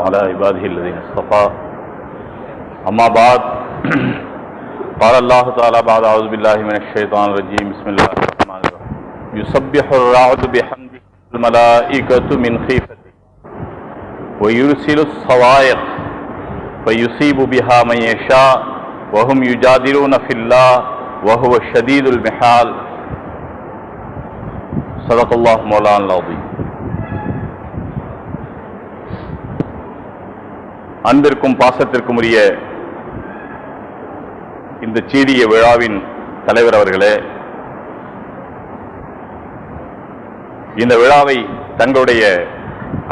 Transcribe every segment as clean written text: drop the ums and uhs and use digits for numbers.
على عباده الذين اصطفى أما بعد قال الله تعالى بعد أعوذ بالله من الشيطان الرجيم بسم الله الرحمن الرحيم يسبح الرعد بحمده الملائكة من خيفته ويرسل الصواعق فيصيب بها من يشاء وهم يجادلون في الله وهو الشديد المحال صدق الله مولانا العظيم. அன்பிற்கும் பாசத்திற்கும் உரிய இந்த சீரிய விழாவின் தலைவர் அவர்களே, இந்த விழாவை தங்களுடைய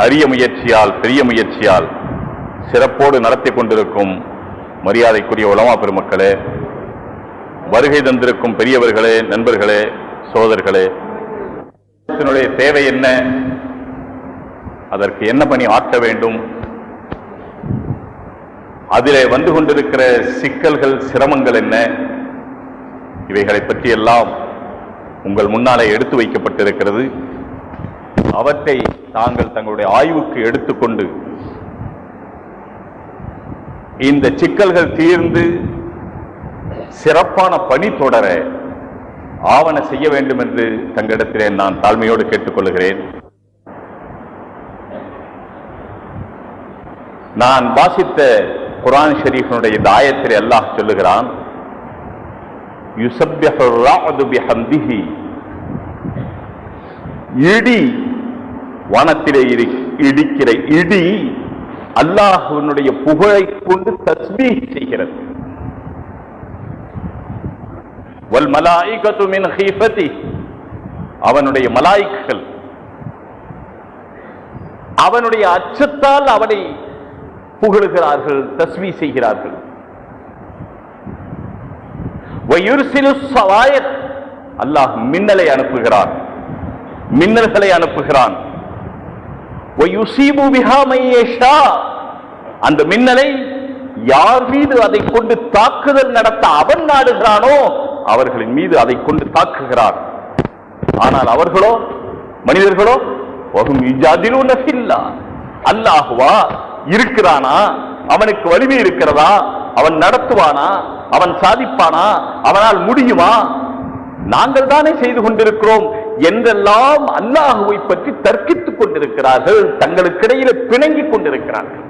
அரிய முயற்சியால் பெரிய முயற்சியால் சிறப்போடு நடத்தி கொண்டிருக்கும் மரியாதைக்குரிய உலமா பெருமக்களே, வருகை தந்திருக்கும் பெரியவர்களே, நண்பர்களே, சோதர்களே, இதனுடைய தேவை என்ன, அதற்கு என்ன பணி ஆற்ற வேண்டும், அதிலே வந்து கொண்டிருக்கிற சிக்கல்கள் சிரமங்கள் என்ன, இவைகளை பற்றி எல்லாம் உங்கள் முன்னாலே எடுத்து வைக்கப்பட்டிருக்கிறது. அவற்றை தாங்கள் தங்களுடைய ஆய்வுக்கு எடுத்துக்கொண்டு இந்த சிக்கல்கள் தீர்ந்து சிறப்பான பணி தொடர ஆவண செய்ய வேண்டும் என்று தங்களிடத்திலே நான் தாழ்மையோடு கேட்டுக்கொள்கிறேன். நான் வாசித்த குர்ஆன் ஷரீஃபினுடைய இந்த ஆயத்திலே அல்லாஹ் சொல்லுகிறான், யுஸப்பிஹு الرعد بحمده, இடி, வானத்திலே இடிக்கிற இடி அல்லாஹ்வினுடைய புகழை கொண்டு தஸ்பீஹ் செய்கிறது. வல் மலாயிகத்து மின் ஹீஃபதி, அவனுடைய மலாயிக்கள் அவனுடைய அச்சத்தால் அவனை புகழுகிறார்கள், தஸ்பீஹ் செய்கிறார்கள். வயுர்சிலு ஸவாயிக், அல்லாஹ் மின்னலை அனுப்புகிறான், மின்னல்களை அனுப்புகிறான். வயுஸீபு பிஹா மன் யஷா, அந்த மின்னலை யார் மீது அதை கொண்டு தாக்குதல் நடத்த அவன் நாடுகிறானோ அவர்களின் மீது அதை கொண்டு தாக்குகிறான். ஆனால் அவர்களோ, மனிதர்களோ, வஹும் யுஜாதிலூன ஃபில்லாஹ், அல்லாஹ்வா இருக்கிறானா, அவனுக்கு வலிமை இருக்கிறதா, அவன் நடத்துவானா, அவன் சாதிப்பானா, அவனால் முடியுமா, நாங்கள் தானே செய்து கொண்டிருக்கிறோம் என்றெல்லாம் அல்லாஹுவை பற்றி தர்க்கித்துக் கொண்டிருக்கிறார்கள், தங்களுக்கிடையிலே பிணங்கிக் கொண்டிருக்கிறார்கள்.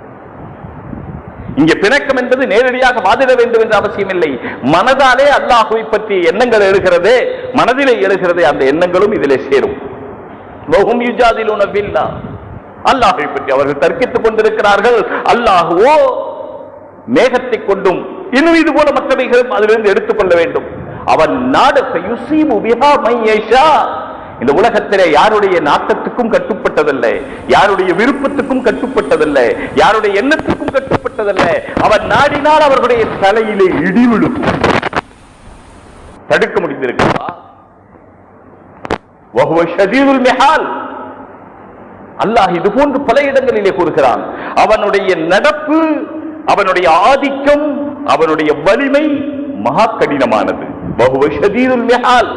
இங்கே பிணக்கம் என்பது நேரடியாக வாதிட வேண்டும் என்ற அவசியம் இல்லை. மனதாலே அல்லாஹுவை பற்றி எண்ணங்கள் எழுகிறதே, மனதிலே எழுகிறதே, அந்த எண்ணங்களும் இதிலே சேரும். வஹும் யுஜாதிலூன பில்லாஹ், அல்லாஹை பற்றி அவர்கள் தர்க்கித்துக் கொண்டிருக்கிறார்கள். அல்லாஹுவோ மேகத்தை கொண்டும் இன்னும் இது போல மற்றவைகளும் அதிலிருந்து எடுத்துக்கொள்ள வேண்டும். அவன் நாடு யுஸீபு பிஹா மன் யஷா, இந்த உலகத்திலே யாருடைய நாட்டத்துக்கும் கட்டுப்பட்டதல்ல, யாருடைய விருப்பத்துக்கும் கட்டுப்பட்டதல்ல, யாருடைய எண்ணத்துக்கும் கட்டுப்பட்டதல்ல. அவன் நாடினால் அவர்களுடைய தலையிலே இடி விழும். தடுக்க முடிந்திருக்கிறதா? வஹுவ ஷதீதுல் மிஹால், அல்லாஹ் இது போன்று பல இடங்களிலே கூறுகிறான். அவனுடைய நடப்பு, அவனுடைய ஆதிக்கம், அவனுடைய வலிமை மகா கடினமானது. வஹுவ ஷதீதுல் மிஹால்.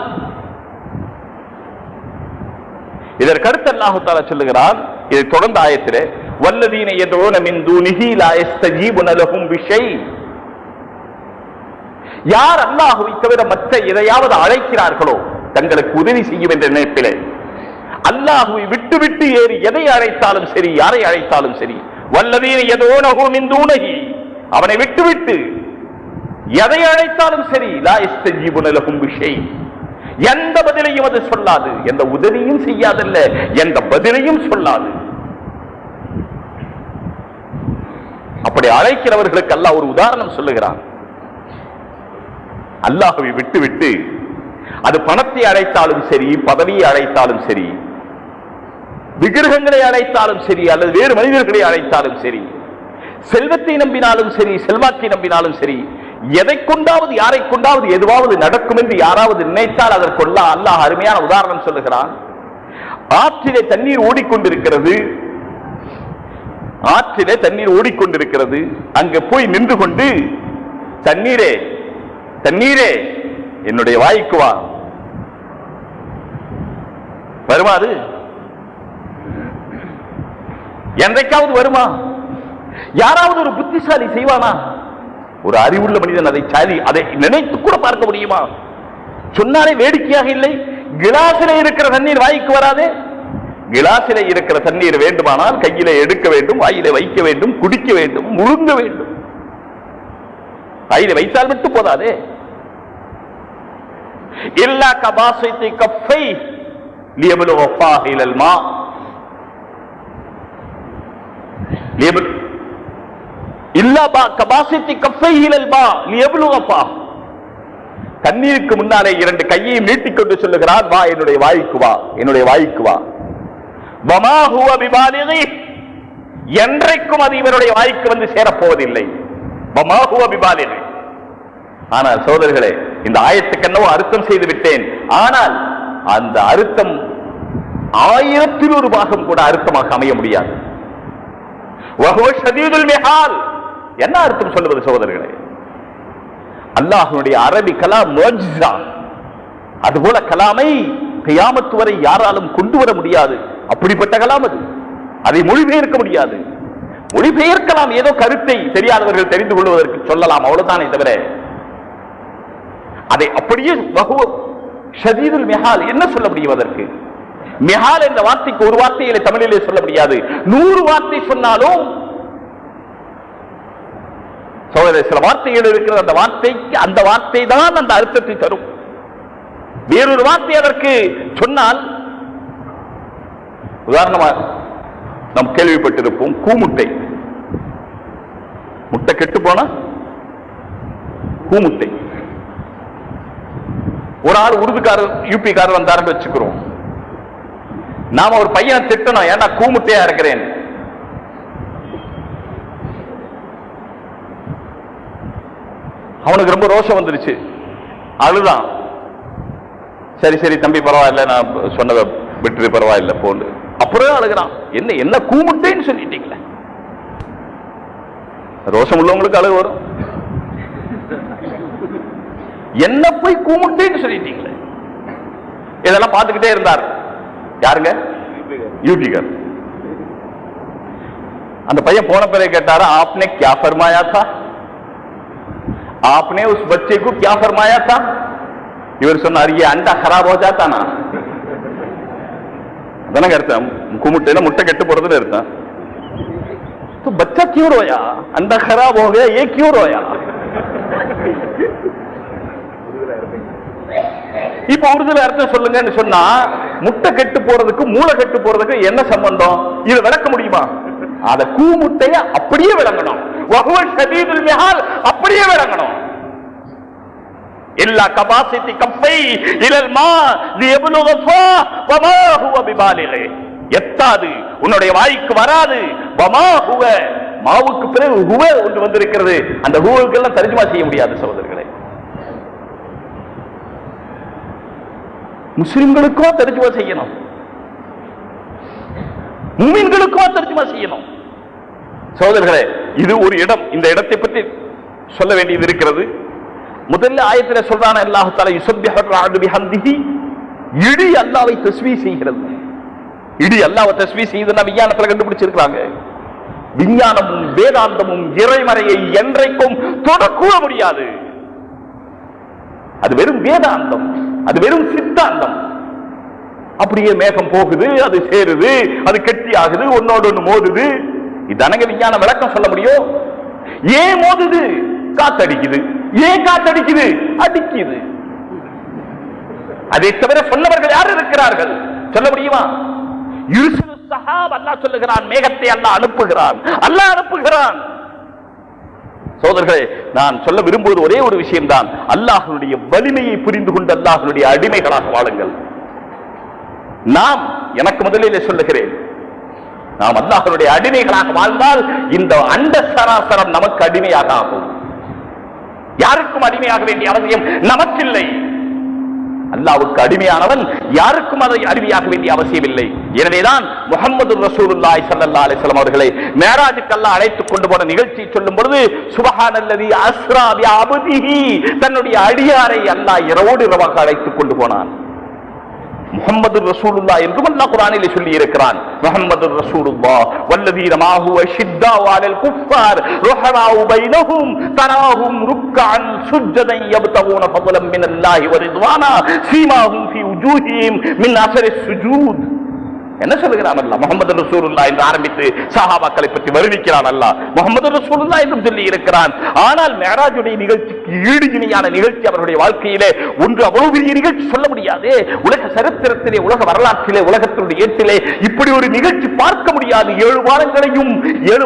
இதற்கடுத்து அல்லாஹ் தஆலா சொல்லுகிறான், இதை தொடர்ந்த ஆயத்திலே, வல்லதீன யதுஊன மின் தூனிஹி லா யஸ்தஜீபுன லஹும் பிஷை, யார் அல்லாஹ்வை தவிர மற்ற எதையாவது அழைக்கிறார்களோ தங்களுக்கு உதவி செய்யும் என்ற நினைப்பிலே, அல்லாஹ்வை விட்டு விட்டு ஏறி எதை அழைத்தாலும் சரி, யாரை அழைத்தாலும் சரி, வல்லதீன யதுஊனஹு மின் தூனிஹி, அவனை விட்டுவிட்டு எதை அழைத்தாலும் சரி, லா யஸ்தஜீபுன லஹும் பிஷை, எந்த பதிலையும் அது சொல்லாது, எந்த உதவியும் செய்யாதல்ல, எந்த பதிலையும் சொல்லாது. அப்படி அழைக்கிறவர்களுக்கு அல்லாஹ் ஒரு உதாரணம் சொல்லுகிறான். அல்லாஹ்வை விட்டு அது பணத்தை அழைத்தாலும் சரி, பதவியை அழைத்தாலும் சரி, விக்கிரகங்களை அழைத்தாலும் சரி, அல்லது வேறு மனிதர்களை அழைத்தாலும் சரி, செல்வத்தை நம்பினாலும் சரி, செல்வாக்கை நம்பினாலும் சரி, எதை கொண்டாவது யாரை கொண்டாவது எதுவாவது நடக்கும் என்று யாராவது நினைத்தால் அதற்குள்ள அல்லாஹ் அருமையான உதாரணம் சொல்லுகிறான். ஆற்றிலே தண்ணீர் ஓடிக்கொண்டிருக்கிறது, ஆற்றிலே தண்ணீர் ஓடிக்கொண்டிருக்கிறது, அங்க போய் நின்று கொண்டு, தண்ணீரே தண்ணீரே என்னுடைய வாய்க்கு வா, வருமா? அது என்றைக்காவது வருமா? யாராவது ஒரு புத்திசாலி செய்வானா? ஒரு அறிவுள்ள மனிதன் அதை நினைத்து கூட பார்க்க முடியுமா? சொன்னாலே வேடிக்கையாக இல்லை. கிளாசிலே இருக்கிற தண்ணீர் வாய்க்கு வராதே. கிளாசிலே இருக்கிற தண்ணீர் வேண்டுமானால் கையிலே எடுக்க வேண்டும், வாயிலே வைக்க வேண்டும், குடிக்க வேண்டும், முழுங்க வேண்டும். வாயிலே வைத்தால் விட்டு போதாதே. இல்லா கபாசித்தி கஃபை லியப்லுக ஃபாஹிலல் மா. இல்லா கபாசித்தி கஃபை இலல் மா லியப்லுக ஃபா. தண்ணீருக்கு முன்னாலே இரண்டு கையையும் நீட்டிக்கொண்டு சொல்லுகிறார், வா என்னுடைய வாய்க்கு வா, என்னுடைய வாய்க்கு வா. வமா ஹுவ பிபாலிகி, என்றைக்கும் அது இவருடைய வாய்க்கு வந்து சேரப்போவதில்லை. வமா ஹுவ பிபாலிகி. ஆனால் சோதர்களே, இந்த ஆயத்துக்கு என்னவோ அர்த்தம் செய்து விட்டேன். ஆனால் அந்த அர்த்தம் 1000 பாகம் கூட அர்த்தமாக அமைய முடியாது. வஹுவ ஷதீதுல் மிஹால். என்ன அர்த்தம் சொல்லுவது சகோதரர்களே? அல்லாஹ்வுடைய அரபி கலாம் முஅஜ்ஸா. அதுபோல கலாமை கியாமத் வரை யாராலும் கொண்டு வர முடியாது. அப்படிப்பட்ட கலாம் அது. அதை மொழிபெயர்க்க முடியாது. மொழிபெயர்க்கலாம், ஏதோ கருத்தை தெரியாதவர்கள் தெரிந்து கொள்வதற்கு சொல்லலாம், அவ்வளவுதானே தவிர அதை அப்படியே வஹுவ ஷதீதுல் மிஹால் என்ன சொல்ல முடியும்? அதற்கு மிஹால் என்ற வார்த்தைக்கு ஒரு வார்த்தையிலே தமிழிலே சொல்ல முடியாது. 100 வார்த்தை சொன்னாலும் சில வார்த்தைகள் இருக்கிற அந்த வார்த்தைக்கு அந்த வார்த்தை தான் அந்த அர்த்தத்தை தரும். வேறொரு வார்த்தை அதற்கு சொன்னால், உதாரணமாக நாம் கேள்விப்பட்டிருப்போம் கூமுட்டை. முட்டை கெட்டு போனா கூமுட்டை. ஒரு ஆள் உருதுக்காரர் யூபி காரர் வந்தாருன்னு வச்சுக்கிறோம். நாம ஒரு பையனை திட்டணும், ஏன்னா கூமுட்டையா இருக்கிறேன். அவனுக்கு ரொம்ப ரோஷம் வந்துருச்சு, அழுதான். சரி சரி தம்பி பரவாயில்ல, நான் சொன்னதை விட்டு பரவாயில்ல போன்னு. அப்புறம் அழுகிறான், என்ன என்ன கூமுட்டேன்னு சொல்லிட்டீங்களே. ரோஷம் உள்ளவங்களுக்கு அழுகு வரும். என்ன போய் கூமுட்டேன்னு சொல்லிட்டீங்களே. இதெல்லாம் பார்த்துக்கிட்டே இருந்தார். யாருங்க? யூபிகர். அந்த பையன் போன பிறகு கேட்டாரா, आपने क्या फरमाया था? आपने उस बच्चे को क्या फरमाया था? இவர் சொன்னார், ये अंडा खराब हो जाता ना. அதானே அர்த்தம். கூமுட்டைனா முட்டை கெட்டு போறதுன்னு அர்த்தம். तो बच्चा क्यों रोया? अंडा खराब हो गया, ये क्यों रोया? இப்ப உறுதியில அர்த்தம் சொல்லுங்கன்னு சொன்னா, முட்டை கெட்டு போறதுக்கு மூளை கெட்டு போறதுக்கு என்ன சம்பந்தம்? இதை விளக்க முடியுமா? அத கூமுட்டைய அப்படியே விளங்கணும். வஹுவ ஷதீதுல் மிஹால் அப்படியே விளங்கணும். இல்லா கபாசித்தி கஃபை இலல் மா லியப்லுக ஃபா வமா ஹுவ பிபாலிகி. எத்தாது, உன்னுடைய வாய்க்கு வராது. வமா ஹுவ, மாவுக்கு பிறகு ஹுவ ஒன்று வந்திருக்கிறது. அந்த ஹுவக்கெல்லாம் தர்ஜுமா செய்ய முடியாது சகோதரர்களே. முஸ்லிம்களுக்கும் தர்ஜுமா செய்யணும், முஃமின்களுக்கும் தர்ஜுமா செய்யணும். சகோதரர்களே, இது ஒரு இடம். இந்த இடத்தை பற்றி சொல்ல வேண்டியது இருக்கிறது. முதல்ல ஆயத்திலே சொல்றான, அல்லாஹ் தஆலா யுஸப்பிஹு ரஅது பிஹம்திஹி. இடி அல்லாஹ்வை தஸ்பீஹ் செய்கிறது. இடி அல்லாஹ்வை தஸ்பீஹ் செய்யுதுன்னா விஞ்ஞானத்துல கண்டுபிடிச்சிருக்காங்க. விஞ்ஞானமும் வேதாந்தமும் இறைமறையை என்றைக்கும் தொடக்கூட முடியாது. அது வெறும் வேதாந்தம், அது வெறும் சித்தாந்தம். அப்படியே மேகம் போகுது, அது சேருது, அது கெட்டி ஆகுது, ஒன்னோடு ஒண்ணு மோதுது. இதானங்க விஞ்ஞான விளக்கம் சொல்ல முடியும். ஏன் மோதுது? காத்தடிக்குது. ஏன் காத்தடிக்குது? அடிக்குது. அதை தவிர சொன்னவர்கள் யார் இருக்கிறார்கள்? சொல்ல முடியுமா? யுர்சிலு ஸஹாப், அல்லாஹ் சொல்லுகிறான், மேகத்தை அல்லாஹ் அனுப்புகிறான். அல்லாஹ் அனுப்புகிறான். சோதர்களே, நான் சொல்ல விரும்புவது ஒரே ஒரு விஷயம்தான். அல்லாஹ்வுடைய வலிமையை புரிந்து கொண்டு அல்லாஹ்வுடைய அடிமைகளாக வாழுங்கள். நாம், எனக்கு முதலிலே சொல்லுகிறேன், நாம் அல்லாஹ்வுடைய அடிமைகளாக வாழ்ந்தால் இந்த அண்ட சராசரம் நமக்கு அடிமையாக ஆகும். யாருக்கும் அடிமையாக வேண்டிய அவசியம் நமக்கில்லை. அல்லாஹ்வுக்கு அடிமையானவன் யாருக்கும் அதை அடிமையாக வேண்டிய அவசியம் இல்லை. எனவேதான் முஹம்மது ரசூலுல்லாஹி ஸல்லல்லாஹு அலைஹி வஸல்லம் அவர்களை மேராஜுக்கு அல்லாஹ் அழைத்துக் கொண்டு போன நிகழ்ச்சி சொல்லும் பொழுது, சுப்ஹானல்லதி அஸ்ரா பி அப்திஹி, தன்னுடைய அடியாரை அல்லாஹ் இரவோடு இரவாக அழைத்துக் கொண்டு போனான். முஹம்மது ரசூலுல்லாஹ் என்றும் அல்லாஹ் குர்ஆனிலே சொல்லி இருக்கிறான். முஹம்மது ரசூலுல்லாஹ் வல்லதீன மாஹு அஷித்தாஉ அலல் குஃபார் ருஹமாஉ பைனஹும் தராஹும் ருக்கஅன் சுஜ்ஜதன் யப்தகூன ஃபضلا மினல்லாஹி வ ரிضவானா சீமாஹும் ஃபீ உஜூஹிஹிம் மின் அஸரிஸ் சுஜூத். என்ன சொல்லுகிறான் அல்லாஹ்? முஹம்மது ரசூலுல்லாஹ் என்று ஆரம்பித்து சஹாபாக்களை பற்றி வருவிக்கிறான் அல்லாஹ். முஹம்மது ரசூலுல்லாஹ் என்றும் சொல்லி இருக்கிறான். ஆனால் மிஅராஜுடைய நிகழ்ச்சிக்கு ஈடு இணையான நிகழ்ச்சி அவருடைய வாழ்க்கையிலே ஒன்று அவ்வளவு பெரிய நிகழ்ச்சி சொல்ல முடியாது. உலக சரித்திரத்திலே, உலக வரலாற்றிலே, உலகத்தினுடைய ஏட்டிலே இப்படி ஒரு நிகழ்ச்சி பார்க்க முடியாது. 7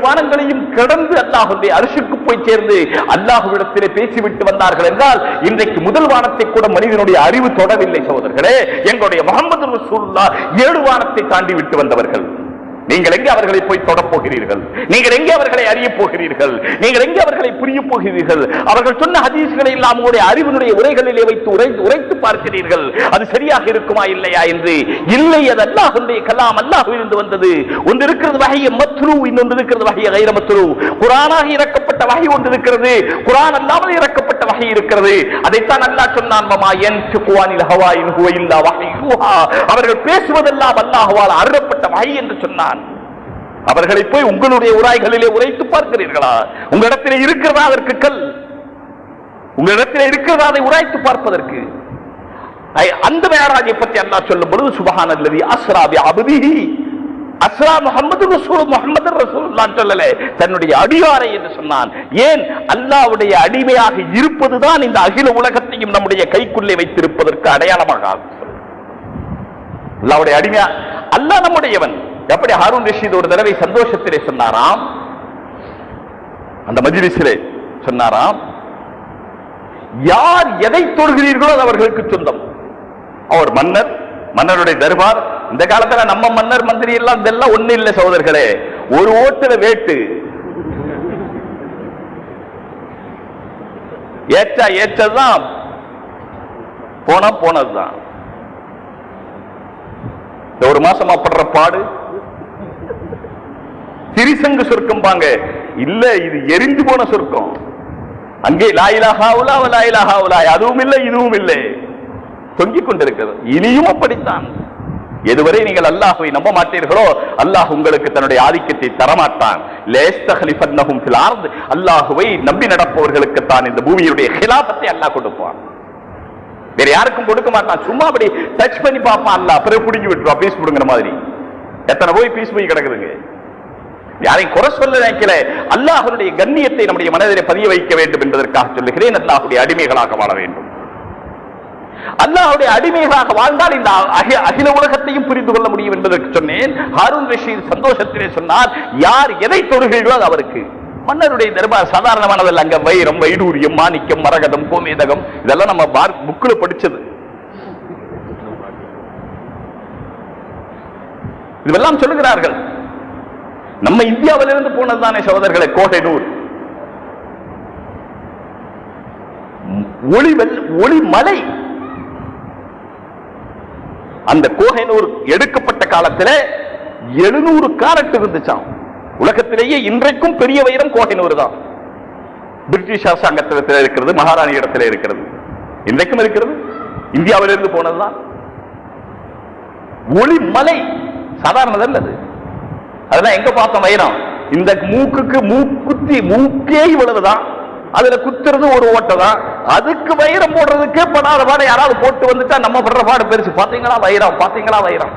வானங்களையும் கடந்து அல்லாஹ்வுடைய அர்ஷுக்கு போய் சேர்ந்து அல்லாஹ்விடத்திலே பேசிவிட்டு வந்தார்கள் என்றால் இன்றைக்கு முதல் வானத்தை கூட மனிதனுடைய அறிவு தொடவில்லை சகோதரர்களே. எங்களுடைய முஹம்மது ரசூலுல்லாஹ் 7 வானத்தை தாண்டி விட்டு வந்தவர்கள். நீங்கள் எங்கே அவர்களை போய் தொடப் போகிறீர்கள்? நீங்கள் எங்கே அவர்களை அறிய போகிறீர்கள்? நீங்கள் எங்கே அவர்களை புரிய போகிறீர்கள்? அவர்கள் சொன்ன ஹதீஸ்களை எல்லாம் உங்களுடைய அறிவினுடைய உரைகளிலே வைத்து உரைத்து பார்க்கிறீர்கள். அது சரியாக இருக்குமா இல்லையா என்று? இல்லை, அது அல்லாஹ்வுடைய கலாம், அல்லாஹ்விலிருந்து வந்தது. ஒன்று இருக்கிறது வஹய் மத்லூ, இன்னொன்று இருக்கிறது வஹய் கைர மத்லூ. குர்ஆனாக இறக்கப்பட்ட வஹய் ஒன்று இருக்கிறது, குர்ஆன் அல்லாமல் இறக்கப்பட்ட வஹய் இருக்கிறது. அதைத்தான் அல்லாஹ் சொன்னான், வமா யன்திகு அனில் ஹவா இன் ஹுவ இல்லா வஹய்யுஹா. அவர்கள் பேசுவதெல்லாம் அல்லாஹ்வால் அருளப்பட்ட வஹய் என்று சொன்னான். அவர்களை போய் உங்களுடைய உராய்களிலே உரைத்து பார்க்கிறீர்களா? உங்களிடத்திலே இருக்கிறதா அதற்கு கல்? உங்களிடத்திலே இருக்கிறதா அதை உராய்த்து பார்ப்பதற்கு? அந்த மேராஜை பற்றி அல்லாஹ் சொல்லும் பொழுது சுப்ஹானல்லதி அஸ்ரா பி அப்திஹி, அஸ்ரா முஹம்மது ரசூலுல்லாஹ் சொல்லல, தன்னுடைய அடியாரை என்று சொன்னான். ஏன்? அல்லாஹ்வுடைய அடிமையாக இருப்பதுதான் இந்த அகில உலகத்தையும் நம்முடைய கைக்குள்ளே வைத்திருப்பதற்கு அடையாளமாக ஆகும். அல்லாஹ்வுடைய அடிமையா, அல்லாஹ் நம்முடையவன். எப்படி ஹாரூன் ரஷீத் ஒரு தடவை சந்தோஷத்திலே சொன்னாராம், அந்த மஜ்லிஸிலே சொன்னாராம், யார் எதை தொழுகிறீர்களோ அது அவர்களுக்கு சொந்தம். அவர் மன்னர், மன்னருடைய தர்பார். இந்த காலத்துல நம்ம மன்னர் மந்திரி எல்லாம் இதெல்லாம் ஒண்ணு இல்லை சகோதரர்களே. ஒரு ஓட்டுல வேட்டு ஏற்றதுதான், போனதுதான். ஒரு மாசமா படுற பாடு திரிசங்கு சொர்க்கம் பாங்க இல்ல, இது எரிந்து போன சொர்க்கம். அங்கே லா இலாஹா இல்லல்லா வ லா இலாஹா இல்லல்லா, அதுவும் இல்லை இதுவும் இல்லை, தொங்கிக் கொண்டிருக்கிறது. இனியும் அப்படித்தான். எதுவரை நீங்கள் அல்லாஹ்வை நம்ப மாட்டீர்களோ அல்லாஹ் உங்களுக்கு தன்னுடைய ஆதிக்கத்தை தரமாட்டான். லேஸ்தஹலிஃபன்னஹும் ஃபில் அர்த், அல்லாஹ்வை நம்பி நடப்பவர்களுக்கு தான் இந்த பூமியுடைய ஹிலாஃபத்தை அல்லாஹ் கொடுப்பான். வேற யாருக்கும் கொடுக்க மாட்டான். சும்மா அப்படி டச் பண்ணி பார்ப்பான் அல்லாஹ், அப்புறம் பிடிங்கி விட்டுருவா. பீஸ் பிடுங்கிற மாதிரி எத்தனை பீஸ் போய் கிடக்குதுங்க. யாரையும் குறை சொல்ல நினைக்கல, அல்லாஹ்வுடைய கண்ணியத்தை நம்முடைய மனதிலே பதிய வைக்க வேண்டும் என்பதற்காக சொல்லுகிறேன். அல்லாஹ்வுடைய அடிமைகளாக வாழ வேண்டும். அல்லாஹ்வுடைய அடிமைகளாக வாழ்ந்தால் இந்த அகில உலகத்தையும் புரிந்து கொள்ள முடியும் என்பதற்கு சொன்னேன். ஹாரூன் ரஷீத் சந்தோஷத்திலே சொன்னார், யார் எதை தொழுகிறீர்களோ அது அவருக்கு. மன்னருடைய தர்பார் சாதாரணமானதல்ல. அங்க வைரம், வைடூரியம், மாணிக்கம், மரகதம், கோமேதகம் இதெல்லாம் நம்ம புக்கில் படிச்சது. இதெல்லாம் சொல்லுகிறார்கள். நம்ம இந்தியாவிலிருந்து போனதுதானே சகோதரர்களை. கோஹைனூர் ஒளி மலை, அந்த கோஹைனூர் எடுக்கப்பட்ட காலத்தில் 700 காரட் இருந்துச்சாம். உலகத்திலேயே இன்றைக்கும் பெரிய வைரம் கோஹைனூர் தான். பிரிட்டிஷ் அரசாங்கத்தில் இருக்கிறது, மகாராணி இடத்திலே இருக்கிறது, இன்றைக்கும் இருக்கிறது. இந்தியாவிலிருந்து போனதுதான். ஒளி மலை சாதாரணதல்ல அது. அதெல்லாம் எங்க பார்த்தோம் வைரம்? இந்த மூக்குக்கு மூக்குத்தி மூக்கே இவ்வளவுதான், அதுல குத்துறது ஒரு ஓட்டை தான். அதுக்கு வைரம் போடுறதுக்கே படாத பாடு யாராவது போட்டு வந்துட்டா நம்ம படுற பாடு பெருசு. பாத்தீங்களா வைரம், பாத்தீங்களா வைரம்.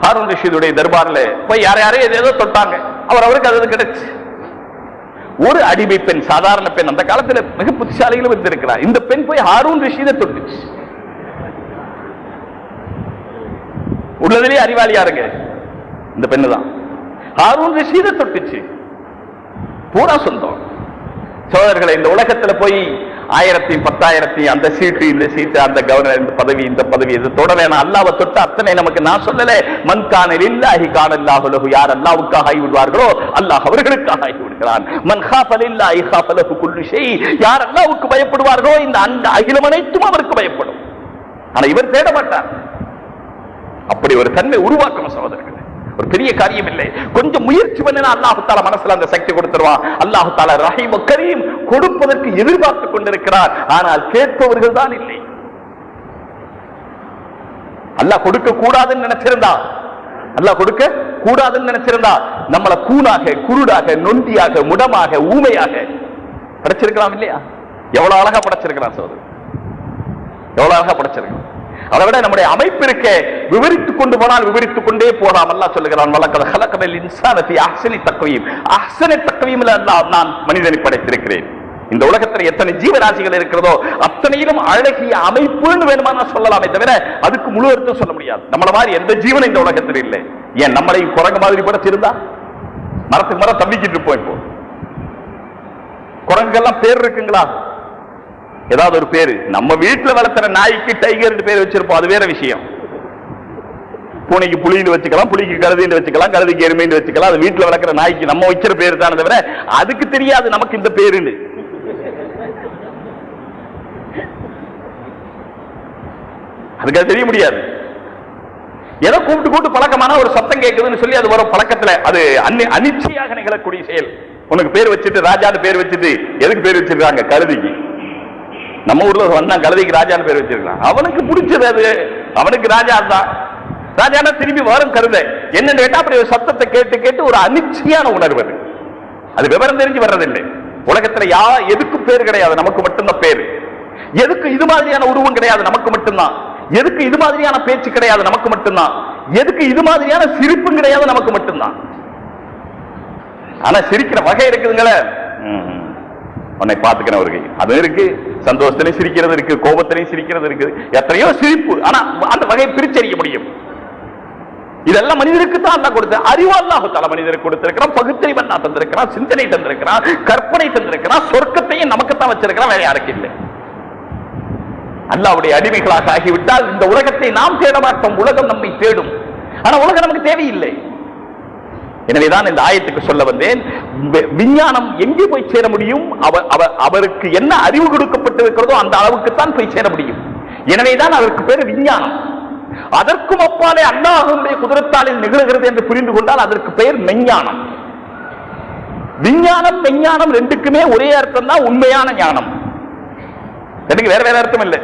ஹாரூன் ரஷீதுடைய தர்பார்ல போய் யாரையும் ஏதோ தொட்டாங்க, அவருக்கு அது கிடைச்சு. ஒரு அடிமை பெண், சாதாரண பெண், அந்த காலத்துல மிக புத்திசாலிகளும் இருந்திருக்கிறார். இந்த பெண் போய் ஹாரூன் ரஷீதை தொட்டுச்சு. உள்ளதிலே அறிவாளியாருங்க இந்த பெண்ணு தான். ஹாரூன் ரஷீதை தொட்டுச்சு. பூரா சொந்தம். சோதரர்களை, இந்த உலகத்துல போய் 1000 10,000 அந்த சீட்டு இந்த சீட்டு, அந்த கவர்னர் இந்த பதவி இந்த பதவி, இது தொட வேணாம். அல்லாஹ்வை தொட்டு அத்தனை நமக்கு. நான் சொல்லல, மன் கான லில்லாஹி கான அல்லாஹு லஹு. யார் அல்லாஹ்வுக்காக ஆகி விடுவார்களோ அல்லாஹ் அவர்களுக்காக ஆகி விடுகிறான். மன் காஃப லில்லாஹி காஃப லஹு குல்லு ஷை. யார் அல்லாஹ்வுக்கு பயப்படுவார்களோ இந்த அகிலம் அனைத்தும் அவருக்கு பயப்படும். ஆனா இவர் தேட மாட்டார். அப்படி ஒரு தன்மை உருவாக்கணும் சகோதரர்களே. ஒரு பெரிய காரியம் இல்லை. கொஞ்சம் முயற்சி பண்ணினா அல்லாஹ் தஆலா மனசுல அந்த சக்தி கொடுத்துருவான். அல்லாஹ் தஆலா ரஹீம் கரீம், கொடுப்பதற்கு எதிர்பார்த்து கொண்டிருக்கிறார். ஆனால் கேட்பவர்கள் தான் இல்லை. அல்லாஹ் கொடுக்க கூடாதுன்னு நினைச்சிருந்தா, அல்லாஹ் கொடுக்க கூடாதுன்னு நினைச்சிருந்தா நம்மளை கூனாக, குருடாக, நொண்டியாக, முடமாக, ஊமையாக படைச்சிருக்கலாம் இல்லையா? எவ்வளவு அழகா படைச்சிருக்கிறான் சோதரர், எவ்வளவு அழகா படைச்சிருக்கான். அதை விட நம்முடைய அமைப்பு இருக்க விவரித்துக் கொண்டு போனால் விவரித்துக் கொண்டே போலாம். அல்லாஹ் சொல்லுகிறான், வலக்கத் ஹலக்கல் இன்சான ஃபீ அஹ்ஸனி தக்வீம். அஹ்ஸனி தக்வீம்ல நான் மனிதனை படைத்திருக்கிறேன். இந்த உலகத்தில் எத்தனை ஜீவராசிகள் இருக்கிறதோ அத்தனையிலும் அழகிய அமைப்புன்னு வேணுமா நான் சொல்லலாமே தவிர அதுக்கு முழு அர்த்தம் சொல்ல முடியாது. நம்மள மாதிரி எந்த ஜீவனும் இந்த உலகத்தில் இல்லை. ஏன் நம்மளை குரங்கு மாதிரி படைச்சிருந்தா மரத்துக்கு மரம் தம்பிக்கிட்டு இருப்போம். இப்போ குரங்குக்கெல்லாம் பேர் இருக்குங்களா? ஏதாவது ஒரு பேரு. நம்ம வீட்டுல வளர்த்துற நாய்க்கு டைகர் பேர் வச்சிருப்போம், அது வேற விஷயம். பூனைக்கு புலின்னு வச்சுக்கலாம், புலிக்கு கழுதின்னு வச்சுக்கலாம், கழுதிக்கு எருமைன்னு வச்சுக்கலாம். அது வீட்டுல வளர்க்கிற நாய்க்கு நம்ம வைக்கிற பேரு தானே தவிர அதுக்கு தெரியாது நமக்கு இந்த பேருன்னு. அதுக்கு அது தெரிய முடியாது. ஏதோ கூப்பிட்டு பழக்கமான ஒரு சத்தம் கேட்குதுன்னு சொல்லி அது வரும் பழக்கத்துல. அது அனிச்சையாக நிகழக்கூடிய செயல். உனக்கு பேர் வச்சுட்டு ராஜான்னு பேர் வச்சுட்டு எதுக்கு பேர் வச்சிருக்காங்க? கழுதிக்கு. நம்ம ஊர்ல வந்தா கழுதிக்கு ராஜான்னு பேர் வச்சிருக்கான். அவனுக்கு பிடிச்சது அது, அவனுக்கு ராஜா தான். ராஜானா திரும்பி வரும் கருதை என்னன்னு கேட்டா அப்படி ஒரு சத்தத்தை கேட்டு கேட்டு ஒரு அனிச்சையான உணர்வு. அது விவரம் தெரிஞ்சு வர்றதில்லை. உலகத்துல எதுக்கும் பேர் கிடையாது, நமக்கு மட்டும்தான் பேரு. எதுக்கு இது மாதிரியான உருவம் கிடையாது, நமக்கு மட்டும்தான். எதுக்கு இது மாதிரியான பேச்சு கிடையாது, நமக்கு மட்டும்தான். எதுக்கு இது மாதிரியான சிரிப்பும் கிடையாது, நமக்கு மட்டும்தான். ஆனா சிரிக்கிற வகை இருக்குதுங்களே, உன்னை பார்த்துக்கிற ஒரு கை அது இருக்கு. சந்தோஷத்திலையும் சிரிக்கிறது இருக்கு, கோபத்திலையும் சிரிக்கிறது இருக்கு, எத்தனையோ சிரிப்பு. ஆனா அந்த வகையை பிரிச்சறிய முடியும். இதெல்லாம் மனிதருக்கு தான் அல்லாஹ் கொடுத்த அறிவு. அல்லாஹ் தஆலா மனிதருக்கு கொடுத்திருக்கிறான், பகுத்தறிவு அல்லாஹ் தந்திருக்கிறான், சிந்தனை தந்திருக்கிறான், கற்பனை தந்திருக்கிறான், சொர்க்கத்தையும் நமக்குத்தான் வச்சிருக்கிறான், வேற யாருக்கு இல்லை. அல்லாஹ்வுடைய அடிமைகளாக ஆகிவிட்டால் இந்த உலகத்தை நாம் தேட மாட்டோம், உலகம் நம்மை தேடும். ஆனா உலகம் நமக்கு தேவையில்லை. எனவேதான் இந்த ஆயத்துக்கு சொல்ல வந்தேன், விஞ்ஞானம் எங்கே போய் சேர முடியும்? அவருக்கு என்ன அறிவு கொடுக்கப்பட்டிருக்கிறதோ அந்த அளவுக்கு தான் போய் சேர முடியும். எனவேதான் அதற்கு பேர் விஞ்ஞானம். அதற்கும் அப்பாலே அல்லாஹ்வுடைய குதிரத்தாலில் நிகழ்கிறது என்று புரிந்து கொண்டால் அதற்கு பெயர் மெஞ்ஞானம். விஞ்ஞானம் மெஞ்ஞானம் ரெண்டுக்குமே ஒரே அர்த்தம் தான், உண்மையான ஞானம். எனக்கு வேற வேற அர்த்தம் இல்லை.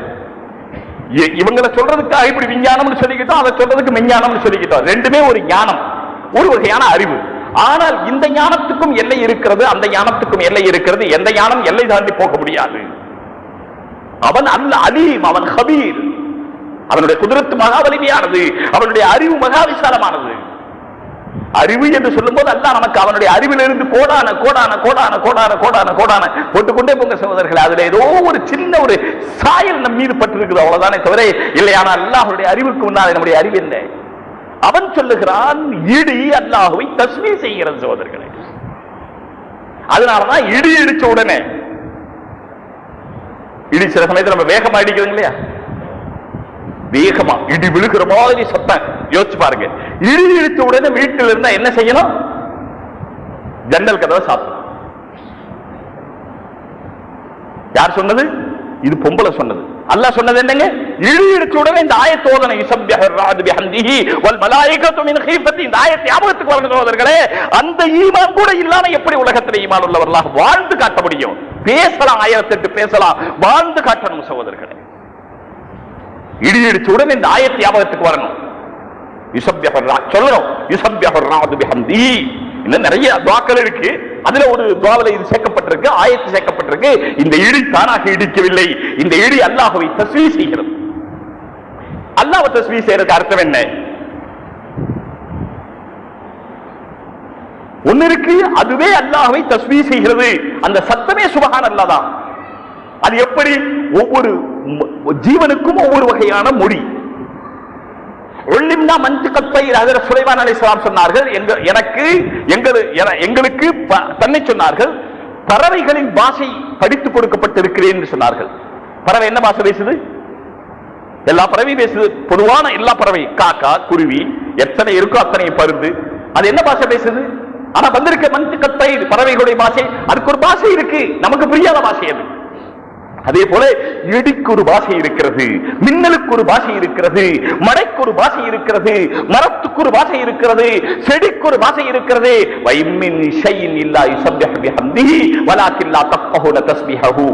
இவங்களை சொல்றதுக்காக இப்படி விஞ்ஞானம் சொல்லிக்கிட்டோம், அதை சொல்றதுக்கு மெஞ்ஞானம் சொல்லிக்கிட்டோம். ரெண்டுமே ஒரு ஞானம், ஒரு வகையான அறிவு. ஆனால் இந்த ஞானத்துக்கும் எல்லை இருக்கிறது, அந்த ஞானத்துக்கும் எல்லை இருக்கிறது. எந்த ஞானம் எல்லை தாண்டி போக முடியாது. அவன் அல்ல அலீம், அவன் ஹபீர். அவனுடைய குதிரத்து மகா வலிமையானது, அவனுடைய அறிவு மகா விசாலமானது. அறிவு என்று சொல்லும் போது அல்லாஹ் நமக்கு அவனுடைய அறிவிலிருந்து கோடான கோடான கோடான கோடான கோடான கோடான போட்டுக்கொண்டே போங்க சகோதரர்களே. அதுல ஏதோ ஒரு சின்ன ஒரு சாயல் நம் மீது பட்டிருக்குது, அவ்வளவுதானே தவிர இல்லையான அல்லாஹ்வுடைய அறிவுக்கு முன்னால் நம்முடைய அறிவு என்ன? அவன் சொல்லுகிறான், இடி அல்லாஹ்வை தஸ்பீஹ் செய்கிறது சகோதரர்களே. அதனாலதான் இடி இடிச்ச உடனே, இடி சில சமயத்தில் நம்ம வேகமா அடிக்கிறோம் இல்லையா, வேகமா இடி விழுகிற மாதிரி சத்தம். யோசிச்சு பாருங்க, இடி இடிச்ச உடனே வீட்டில் இருந்தா என்ன செய்யணும்? ஜன்னல் கதவை சாத்தணும். யார் சொன்னது? இது பொம்பளை சொன்னது. அல்லாஹ் சொன்னது என்னங்க? இடி இடிச்ச உடனே இந்த ஆயத் ஓதனை, யுஸப்பிஹு ராது பிஹம்திஹி வல் மலாயிகத்து மின் ஹீஃபத்தி. இந்த ஆயத்தை ஞாபகத்துக்கு வரணும் சகோதரர்களே. அந்த ஈமான் கூட இல்லாம எப்படி உலகத்தில் ஈமான் உள்ளவர்களாக வாழ்ந்து காட்ட முடியும்? பேசலாம், 1008 பேசலாம், வாழ்ந்து காட்டணும் சகோதரர்களே. இடி இடிச்ச உடனே இந்த ஆயத்தை ஞாபகத்துக்கு வரணும். சொல்லணும், யுஸப்பிஹு ராது பிஹம்திஹி. இன்னும் நிறைய துஆக்கள் இருக்கு. அதுல ஒரு துஆவில இது சேர்க்கப்பட்டிருக்கு, ஆயத்து சேர்க்கப்பட்டிருக்கு. இந்த இடி தானாக இடிக்கவில்லை, இந்த இடி அல்லாஹ்வை தஸ்பீஹ் செய்கிறது. அல்லாஹ்வை தஸ்பீஹ் செய்யறதுக்கு அர்த்தம் என்ன? ஒன்னு இருக்கு, அதுவே அல்லாஹ்வை தஸ்பீஹ் செய்கிறது. அந்த சத்தமே சுப்ஹானல்லாஹ் தான். அது எப்படி? ஒவ்வொரு ஜீவனுக்கும் ஒவ்வொரு வகையான மொழி. சுலைமான் அலைஹிஸ்ஸலாம் சொன்னார்கள், எங்களுக்கு தன்னை சொன்னார்கள், பறவைகளின் பாஷை படித்துக் கொடுக்கப்பட்டிருக்கிறேன் என்று சொன்னார்கள். பறவை என்ன பாஷை பேசுது? எல்லா பறவையும் பேசுது. பொதுவான எல்லா பறவை, காக்கா, குருவி, எத்தனை இருக்கோ அத்தனை பருந்து, அது என்ன பாஷை பேசுது? ஆனா வந்திருக்க மன்திகத்தை பறவைகளுடைய பாஷை, அதுக்கு ஒரு பாஷை இருக்கு, நமக்கு புரியாத பாஷை அது. அதே போல இடிக்கு ஒரு பாஷை இருக்கிறது, மின்னலுக்கு ஒரு பாஷை இருக்கிறது, மழைக்கு ஒரு பாஷை இருக்கிறது, மரத்துக்கு ஒரு பாஷை இருக்கிறது, செடிக்கு ஒரு பாஷை இருக்கிறது. வைமின் ஷைஇன் இல்லா யுஸப்பிஹு பிஹம்திஹி வலாக்கின் லா தஃகஹூன தஸ்பீஹஹு.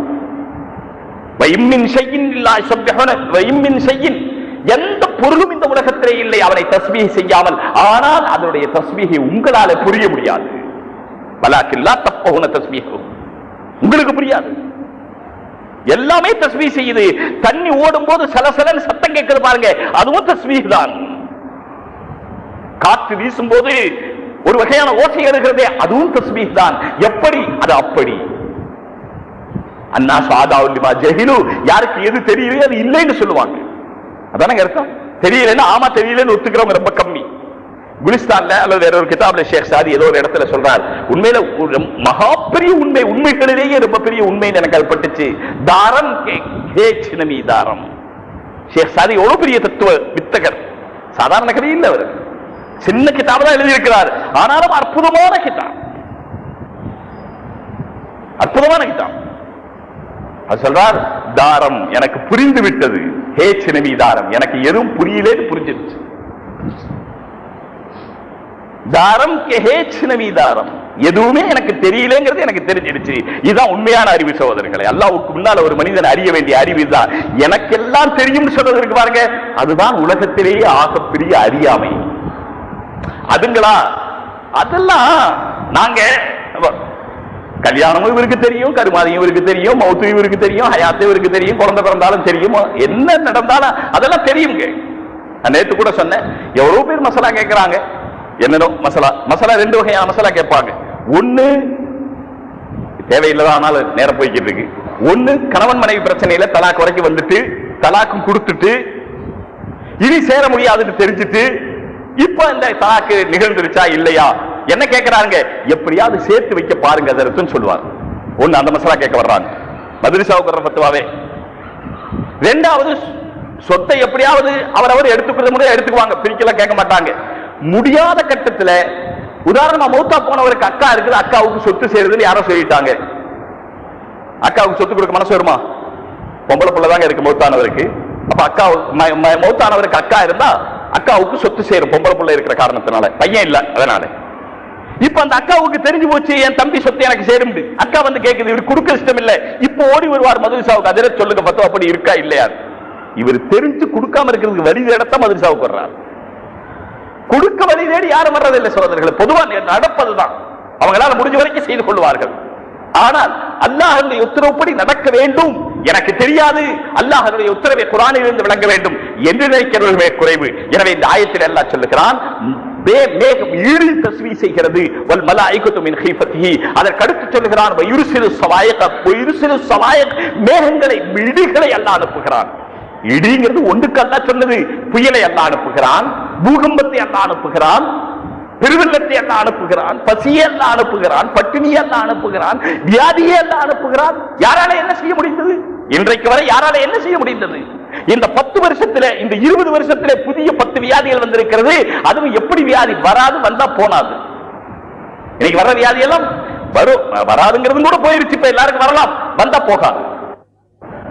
வைமின் ஷைஇன் இல்லா யுஸப்பிஹுன, வைமின் ஷைஇன், எந்த பொருளும் இந்த உலகத்திலே இல்லை அவனை தஸ்பீஹ் செய்யாமல். ஆனால் அதனுடைய தஸ்பீஹை உங்களால புரிய முடியாது. வலாக்கில்லா தஃபஹுன தஸ்பீஹு, உங்களுக்கு புரியாது. எல்லாமே தஸ்பீஹ் செய்யுது. தண்ணி ஓடும் போது சலசலன்னு சத்தம் கேட்குது பாருங்க, அதுவும் தஸ்பீஹ் தான். காற்று வீசும் போது ஒரு வகையான ஓசை எழுகிறதே, அதுவும் தஸ்பீஹ் தான். எப்படி? அது அப்படி. அன்னா சாதாவுலிமா ஜஹிலு, யாருக்கு எது தெரியலையோ அது இல்லைன்னு சொல்லுவாங்க. அதானங்க அர்த்தம். தெரியலன்னா ஆமா தெரியலன்னு ஒத்துக்கிறவங்க ரொம்ப கம்மி. குலிஸ்தான்ல அல்லது வேற ஒரு கிதாப்ல ஷேக் சாதி ஏதோ ஒரு இடத்துல சொல்றார், உண்மையில மகா பெரிய உண்மை, உண்மைகளிலேயே ரொம்ப பெரிய உண்மைன்னு எனக்கு அது பட்டுச்சு. தாரம் சினமி தாரம். ஷேக் சாதி எவ்வளவு பெரிய தத்துவ வித்தகர், சாதாரண கதை இல்லை. அவர் சின்ன கிதாப் தான் எழுதியிருக்கிறார், ஆனாலும் அற்புதமான கிதாப், அற்புதமான கிதாப். அது சொல்றார், தாரம் எனக்கு புரிந்து விட்டது, ஹே சினமி தாரம், எனக்கு எதுவும் புரியலேன்னு புரிஞ்சிருச்சு. தாரம் கே சினமி தாரம், எதுவுமே எனக்கு தெரியலங்கிறது எனக்கு தெரிஞ்சிடுச்சு. இதுதான் உண்மையான அறிவு சகோதரர்களை. அல்லாஹ்வுக்கு முன்னால் ஒரு மனிதன் அறிய வேண்டிய அறிவு தான். எனக்கு எல்லாம் தெரியும் சொல்றதற்கு பாருங்க, அதுதான் உலகத்திலேயே ஆகப்பெரிய அறியாமை. அதுங்களா அதெல்லாம் நாங்க கல்யாணமும் இவருக்கு தெரியும், கருமாதியும் இவருக்கு தெரியும், மௌத்து இவருக்கு தெரியும், ஹயாத்து இவருக்கு தெரியும், குழந்தை பிறந்தாலும் தெரியும், என்ன நடந்தாலும் அதெல்லாம் தெரியுங்க. நான் நேற்று கூட சொன்னேன், எவ்வளவு பேர் மசாலா கேட்கிறாங்க. என்னதோ மசாலா ரெண்டு வகையான மசாலா கேட்பாங்க. ஒண்ணு தேவையில்லதான் ஆனாலும் நேரம் போய்கிட்டு இருக்கு. ஒண்ணு கணவன் மனைவி பிரச்சனையில தலாக் வரைக்கும் வந்துட்டு தலாக்கும் கொடுத்துட்டு இனி சேர முடியாதுன்னு தெரிஞ்சுட்டு இப்ப இந்த தலாக்கு நிகழ்ந்துருச்சா இல்லையா என்ன கேட்கிறாங்க, எப்படியாவது சேர்த்து வைக்க பாருங்க அதற்குன்னு சொல்லுவார். ஒண்ணு அந்த மசாலா கேட்க வர்றாங்க, மதுரசாவுக்கு பத்துவாவே. ரெண்டாவது சொத்தை எப்படியாவது அவர் எடுத்துக்கிறது முடியாது, எடுத்துக்குவாங்க, பிரிக்கலாம் கேட்க மாட்டாங்க. முடியாத கட்டத்தில் உதாரணமா மௌத்தா போனவருக்கு அக்கா இருக்குது, அக்காவுக்கு சொத்து சேருதுன்னு யாரோ சொல்லிட்டாங்க. அக்காவுக்கு சொத்து கொடுக்க மனசு வருமா? பொம்பளை பிள்ளை தாங்க இருக்கு மௌத்தானவருக்கு. அப்ப அக்கா மௌத்தானவருக்கு அக்கா இருந்தா அக்காவுக்கு சொத்து சேரும், பொம்பளை பிள்ளை இருக்கிற காரணத்தினால, பையன் இல்ல அதனால. இப்ப அந்த அக்காவுக்கு தெரிஞ்சு போச்சு என் தம்பி சொத்து எனக்கு சேரும். அக்கா வந்து கேட்குது, இவர் கொடுக்க இஷ்டம் இல்ல. இப்ப ஓடி வருவார் மதுரசாவுக்கு, அதிர சொல்லுங்க பத்தோ அப்படி இருக்கா இல்லையா. இவர் தெரிஞ்சு கொடுக்காம இருக்கிறதுக்கு வழி தேடத்தான் மதுரசாவுக்கு வர்றார். கொடுக்க வழி தேடி யாரும் வர்றதில்லை சகோதரர்கள், பொதுவாக நடப்பதுதான். அவங்களால முடிஞ்ச வரைக்கும் செய்து கொள்வார்கள். ஆனால் அல்லாஹ்வுடைய உத்தரவுப்படி நடக்க வேண்டும். எனக்கு தெரியாது, அல்லாஹ்வுடைய உத்தரவை குர்ஆனில் இருந்து விளங்க வேண்டும் என்று நினைக்கிறவர்களே குறைவு. எனவே இந்த ஆயத்தில் அல்லாஹ் சொல்லுகிறான், மேகம் ஈடு தஸ்பீஹ் செய்கிறது, வல் மலாயிகத்து மின் ஹீஃபத்திஹி. அதற்கு அடுத்து சொல்லுகிறான், வயுர்சிலு ஸவாயிக், மேகங்களை இடிகளை அல்லாஹ் அனுப்புகிறான். இடிங்கிறது ஒன்றுக்கு அல்லாஹ் சொன்னது, புயலை அல்லாஹ் அனுப்புகிறான், பூகம்பத்தை அல்லாஹ் அனுப்புகிறான், பெருவெள்ளத்தை அல்லாஹ் அனுப்புகிறான், பசியை அல்லாஹ் அனுப்புகிறான், பட்டினியை அல்லாஹ் அனுப்புகிறான், வியாதியை அல்லாஹ் அனுப்புகிறான். யாரால என்ன செய்ய முடிந்தது? இன்றைக்கு வரை யாரால என்ன செய்ய முடிந்தது? இந்த 10 வருஷத்துல, இந்த 20 வருஷத்துல புதிய 10 வியாதிகள் வந்திருக்கிறது. அதுவும் எப்படி வியாதி வராது, வந்தா போனாது. இன்னைக்கு வர்ற வியாதி எல்லாம் வரும், வராதுங்கிறது கூட போயிருச்சு. இப்ப எல்லாருக்கும் வரலாம், வந்தா போகாது.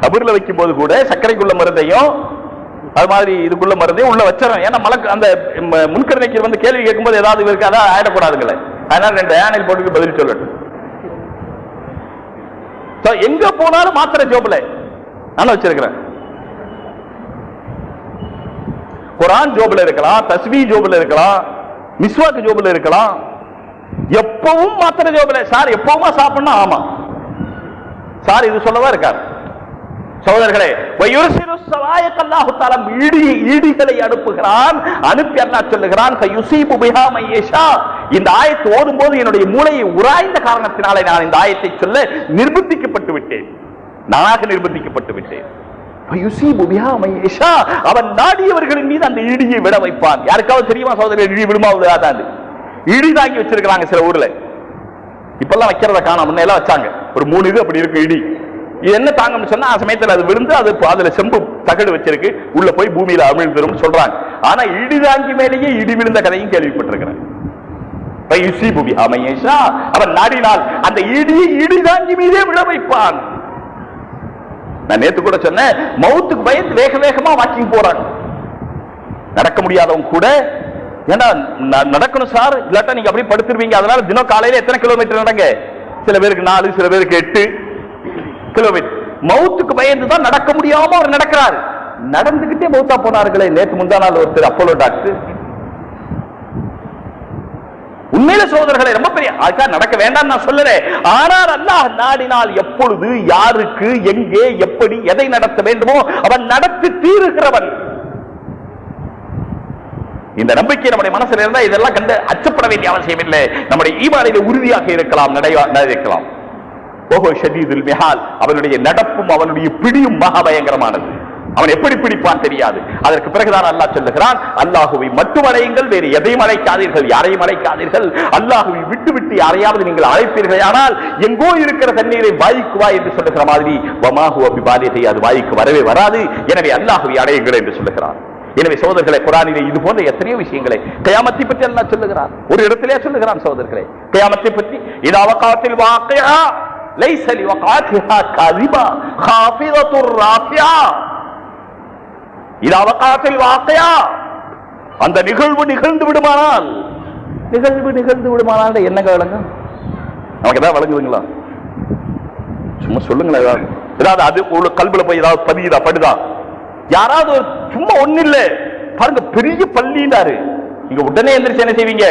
கபூர்ல வைக்கும் போது கூட சர்க்கரைக்குள்ள மருந்தையும் அது மாதிரி இதுக்குள்ள மருந்தையும் உள்ள வச்சிடறோம். ஏன்னா மலக்கு அந்த முன்கருணைக்கு வந்து கேள்வி கேட்கும்போது ஏதாவது இவருக்கு அதான் ஆயிடக்கூடாதுங்களே, அதனால 2 ஆனில் போட்டு பதில் சொல்லட்டும். எங்க போனாலும் மாத்திரை ஜோப்ல நான் வச்சிருக்கிறேன். குர்ஆன் ஜோப்ல இருக்கலாம், தஸ்பீஹ் ஜோப்ல இருக்கலாம், மிஸ்வாக் ஜோப்ல இருக்கலாம், எப்பவும் மாத்திரை ஜோப்ல. சார் எப்பவுமா சாப்பிடணும்? ஆமா சார், இது சொல்லவா இருக்கார் சகோதரர்களே. ஈடிகளை அனுப்புகிறான். அனுப்பி அல்லாஹ் சொல்லுகிறான், இந்த ஆயத்தை ஓதும் போது என்னுடைய மூளையை உராய்ந்த காரணத்தினாலே நான் இந்த ஆயத்தை சொல்ல நிர்பந்திக்கப்பட்டு விட்டேன், நானாக நிர்பந்திக்கப்பட்டு விட்டேன். அவன் நாடியவர்களின் மீது அந்த இடியை விட வைப்பான். யாருக்காவது தெரியுமா சகோதரர், இடி விடுமாவது? இடி தாங்கி வச்சிருக்கிறாங்க சில ஊர்ல, இப்பெல்லாம் வைக்கிறத காண, முன்னெல்லாம் வச்சாங்க. ஒரு 3 இது அப்படி இருக்கு இடி. இது என்ன தாங்கன்னு சொன்னா, சமயத்தில் அது விழுந்து அது அதுல செம்பு தகடு வச்சிருக்கு, உள்ள போய் பூமியில அமிழ்ந்துரும் சொல்றாங்க. ஆனா இடி தாங்கி மேலேயே இடி விழுந்த கதையும் கேள்விப்பட்டிருக்கிறேன். அவன் நாடினால் அந்த இடியை இடி தாங்கி மீதே விழ வைப்பான். நான் நேத்து கூட சொன்னேன், மவுத்துக்கு பயந்து வேக வேகமா வாக்கிங் போறாங்க. நடக்க முடியாதவங்க கூட, ஏன்னா நடக்கணும் சார், இல்லாட்டா நீங்க அப்படியே படுத்துருவீங்க. அதனால தினம் காலையில எத்தனை கிலோமீட்டர் நடங்க? சில பேருக்கு 4, சில பேருக்கு 8 கிலோமீட்டர். மவுத்துக்கு பயந்து தான் நடக்க முடியாம அவர் நடக்கிறார். நடந்துகிட்டே மௌத்தா போனார்களே. நேற்று முந்தா நாள் ஒருத்தர் அப்போலோ டாக்டர். உண்மையில சகோதரர்களை ரொம்ப பெரிய அதுக்காக நடக்க வேண்டாம் நான் சொல்லுறேன். ஆனால் அல்லாஹ் நாடினால் எப்பொழுது யாருக்கு எங்கே எப்படி எதை நடத்த வேண்டுமோ அவன் நடத்தி தீருகிறவன். இந்த நம்பிக்கை நம்முடைய மனசில் இருந்தால் இதெல்லாம் கண்டு அச்சப்பட வேண்டிய அவசியம் இல்லை. நம்முடைய ஈமானிலே உறுதியாக இருக்கலாம், நடக்கலாம். ஓஹோ ஷதீதுல் மிஹால், அவனுடைய நடப்பும் அவனுடைய பிடியும் மகா பயங்கரமானது. அவன் எப்படி பிடிப்பான் தெரியாது. அதற்கு பிறகுதான் அல்லாஹ் சொல்லுகிறான், அல்லாஹுவை மட்டும் அழையுங்கள், வேறு எதையும் அழைக்காதீர்கள், யாரையும் அழைக்காதீர்கள். அல்லாஹுவை விட்டு விட்டு யாரையாவது நீங்கள் அழைப்பீர்கள் ஆனால் எங்கோ இருக்கிற தண்ணீரை வாய்க்கு வா என்று சொல்லுகிற மாதிரி வமாஹு அபிபாலியத்தை அது வாய்க்கு வரவே வராது. எனவே அல்லாஹுவை அடையுங்கள் என்று சொல்லுகிறான். எனவே சகோதரர்களை, குர்ஆனிலே இது போன்ற எத்தனையோ விஷயங்களை கியாமத்தை பற்றி அல்லாஹ் சொல்லுகிறான். ஒரு இடத்திலே சொல்லுகிறான் சகோதரர்களே கியாமத்தை பற்றி, இதா வகாத்தில் வாக்கியா லைஸ லிவகாத்திஹா காதிபா காஃபிதத்துர் ராஃபியா. இதா வகாத்தில் வாக்கியா, அந்த நிகழ்வு நிகழ்ந்து விடுமானால், என்னங்க விளங்கும்? நமக்கு ஏதாவது வழங்குதுங்களா? சும்மா சொல்லுங்களேன். ஏதாவது அது ஒரு கல்வில போய் ஏதாவது பதியுதா, படுதா? யாராவது சும்மா ஒண்ணு இல்ல பாருங்க, பெரிய பள்ளியிலாரு நீங்க உடனே எந்திரிச்சு என்ன செய்வீங்க?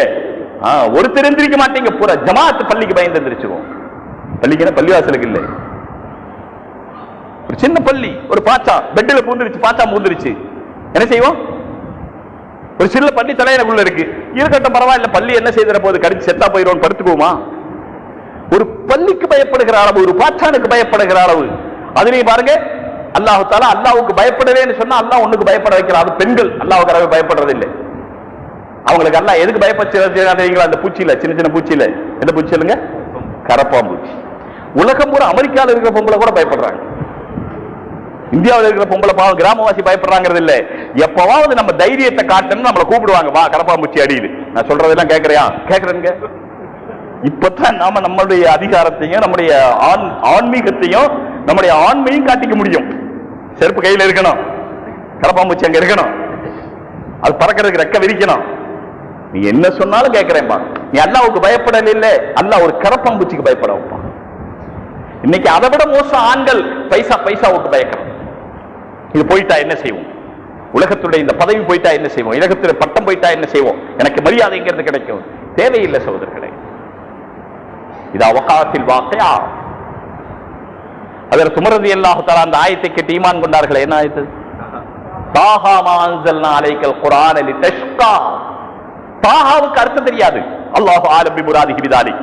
ஒருத்தர் எந்திரிக்க மாட்டீங்க, பூரா ஜமாத்து பள்ளிக்கு பயந்து எந்திரிச்சுவோம். பள்ளிக்கு பள்ளிவாசலுக்கு இல்லை, ஒரு சின்ன பள்ளி, ஒரு பாச்சா பெட்டில் பூந்துருச்சு, பாச்சா பூந்துருச்சு, என்ன செய்வோம்? ஒரு சின்ன பள்ளி தலையில இருக்கு, இருக்கட்டும் பரவாயில்ல, பள்ளி என்ன செய்த போது கடிச்சு செத்தா போயிடும் படுத்துக்குவோமா? ஒரு பள்ளிக்கு பயப்படுகிற அளவு, ஒரு பாச்சானுக்கு பயப்படுகிற அளவு. அதுலயும் பாருங்க, அல்லாஹு தஆலா அல்லாஹ்வுக்கு பயப்படவேன்னு சொன்னா அல்லாஹ் ஒண்ணுக்கு பயப்பட வைக்கிறார். பெண்கள் அல்லாஹ்வுக்கு பயப்படுறது இல்லை. அவங்களுக்கு அல்லாஹ் எதுக்கு பயப்படுறீங்களா? அந்த பூச்சியில, சின்ன சின்ன பூச்சியில, எந்த பூச்சி இல்லைங்க? கரப்பாம்பூச்சி. உலகம் பூரா அமெரிக்காவில் இருக்கிற பொம்பளை கூட பயப்படுறாங்க. இந்தியாவில் இருக்கிற பொம்பளை பாவம் கிராமவாசி பயப்படுறாங்கிறது இல்ல. எப்பவாவது நம்ம தைரியத்தை காட்டணும்னு நம்மளை கூப்பிடுவாங்க, வா கரப்பாம்பூச்சி அடியுது. நான் சொல்றதெல்லாம் கேட்கறியா? கேட்கறேங்க. இப்பதான் நாம நம்மளுடைய அதிகாரத்தையும் நம்முடைய ஆன்மீகத்தையும் நம்முடைய ஆண்மையும் காட்டிக்க முடியும். செருப்பு கையில் இருக்கணும், கரப்பாம்பூச்சி அங்க இருக்கணும், அது பறக்கிறதுக்கு ரெக்க விரிக்கணும். நீ என்ன சொன்னாலும் கேட்கிறேன்பா. நீ அல்லாஹ்வுக்கு பயப்படல இல்ல, அல்லாஹ் ஒரு கரப்பாம்பூச்சிக்கு பயப்பட வைப்பான். இன்னைக்கு அதை விட மோசம் ஆண்கள் பைசாவுக்கு பயக்கிறோம். இது போயிட்டா என்ன செய்வோம்? உலகத்துடைய இந்த பதவி போயிட்டா என்ன செய்வோம்? உலகத்துல பட்டம் போயிட்டா என்ன செய்வோம்? எனக்கு மரியாதை எங்கிருந்து கிடைக்கும்? தேவையில்லை சகோதரர்களே. இது அவகாத்தில் வாக்கையா. அதற்கு உமர் ரலியல்லாஹு தஆலா அந்த ஆயத்தை கேட்டு ஈமான் கொண்டார்களே. என்ன ஆயத்து? தாஹா மா அன்ஸல்னா அலைக்கல் குர்ஆன லிதஷ்கா. தாஹாவுக்கு அர்த்தம் தெரியாது, அல்லாஹு ஆலம் பிமுராதிஹி பிதாலிக்.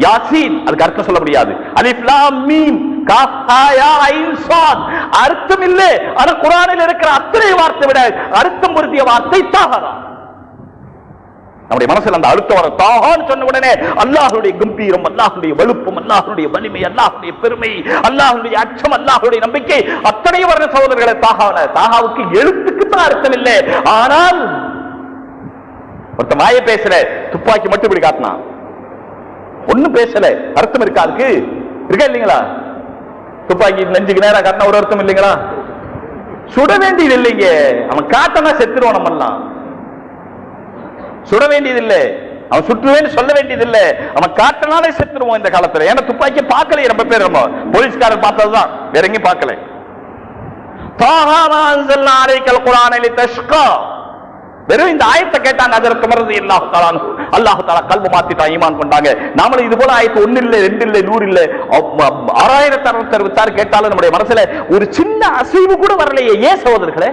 யாசீன் அதுக்கு அர்த்தம் சொல்ல முடியாது. அலிஃப் லாம் மீம் காஃப் ஹா யா ஐன் ஸாத் அர்த்தம் இல்லை. ஆனா குர்ஆனில் இருக்கிற அத்தனை வார்த்தை விட அர்த்தம் பொருந்திய வார்த்தை தாஹா. நம்முடைய மனசில் அந்த அழுத்தம் வர தாஹான்னு சொன்ன உடனே அல்லாஹ்வுடைய கம்பீரம், அல்லாஹ்வுடைய வலுப்பம், அல்லாஹ்வுடைய வலிமை, அல்லாஹ்வுடைய பெருமை, அல்லாஹ்வுடைய அச்சம், அல்லாஹ்வுடைய நம்பிக்கை அத்தனை வர்ற சகோதரர்களை தாஹாவல. தாஹாவுக்கு எழுத்துக்கு தான் அர்த்தம் இல்லை. ஆனால் ஒருத்த மாய பேசல, துப்பாக்கி மட்டும் இப்படி காட்டினா ஒண்ணும் பேசல, அர்த்தம் இருக்கா? அதுக்கு இருக்கா இல்லைங்களா? துப்பாக்கி நெஞ்சுக்கு நேரம் காட்டினா ஒரு அர்த்தம் இல்லைங்களா? சுட வேண்டியது இல்லைங்க, அவன் காட்டனா செத்துருவான். நம்ம எல்லாம் சுட வேண்டியதில்லை, அவன் சுற்றுவேன்னு சொல்ல வேண்டியதில்லை, அவன் காட்டினாலே செத்துருவோம் இந்த காலத்துல. ஏன்னா துப்பாக்கி பார்க்கல ரொம்ப பேர், நம்ம போலீஸ்காரர் பார்த்ததுதான், வேற எங்கேயும் பார்க்கல. தாஹா மா அன்ஸல்னா அலைக்கல் குர்ஆன லிதஷ்கா. வெறும் இந்த ஆயத்தை கேட்டாங்க. அதற்கு உமர் ரலியல்லாஹு தஆலா அல்லாஹ் தஆலா கல்பு மாத்திட்டான், ஈமான் கொண்டாங்க. நாமளும் இது போல ஆயத்து 1 இல்ல 2 இல்ல 100 இல்ல 6066 கேட்டாலும் நம்முடைய மனசுல ஒரு சின்ன அசைவு கூட வரலையே. ஏன் சகோதரர்களே?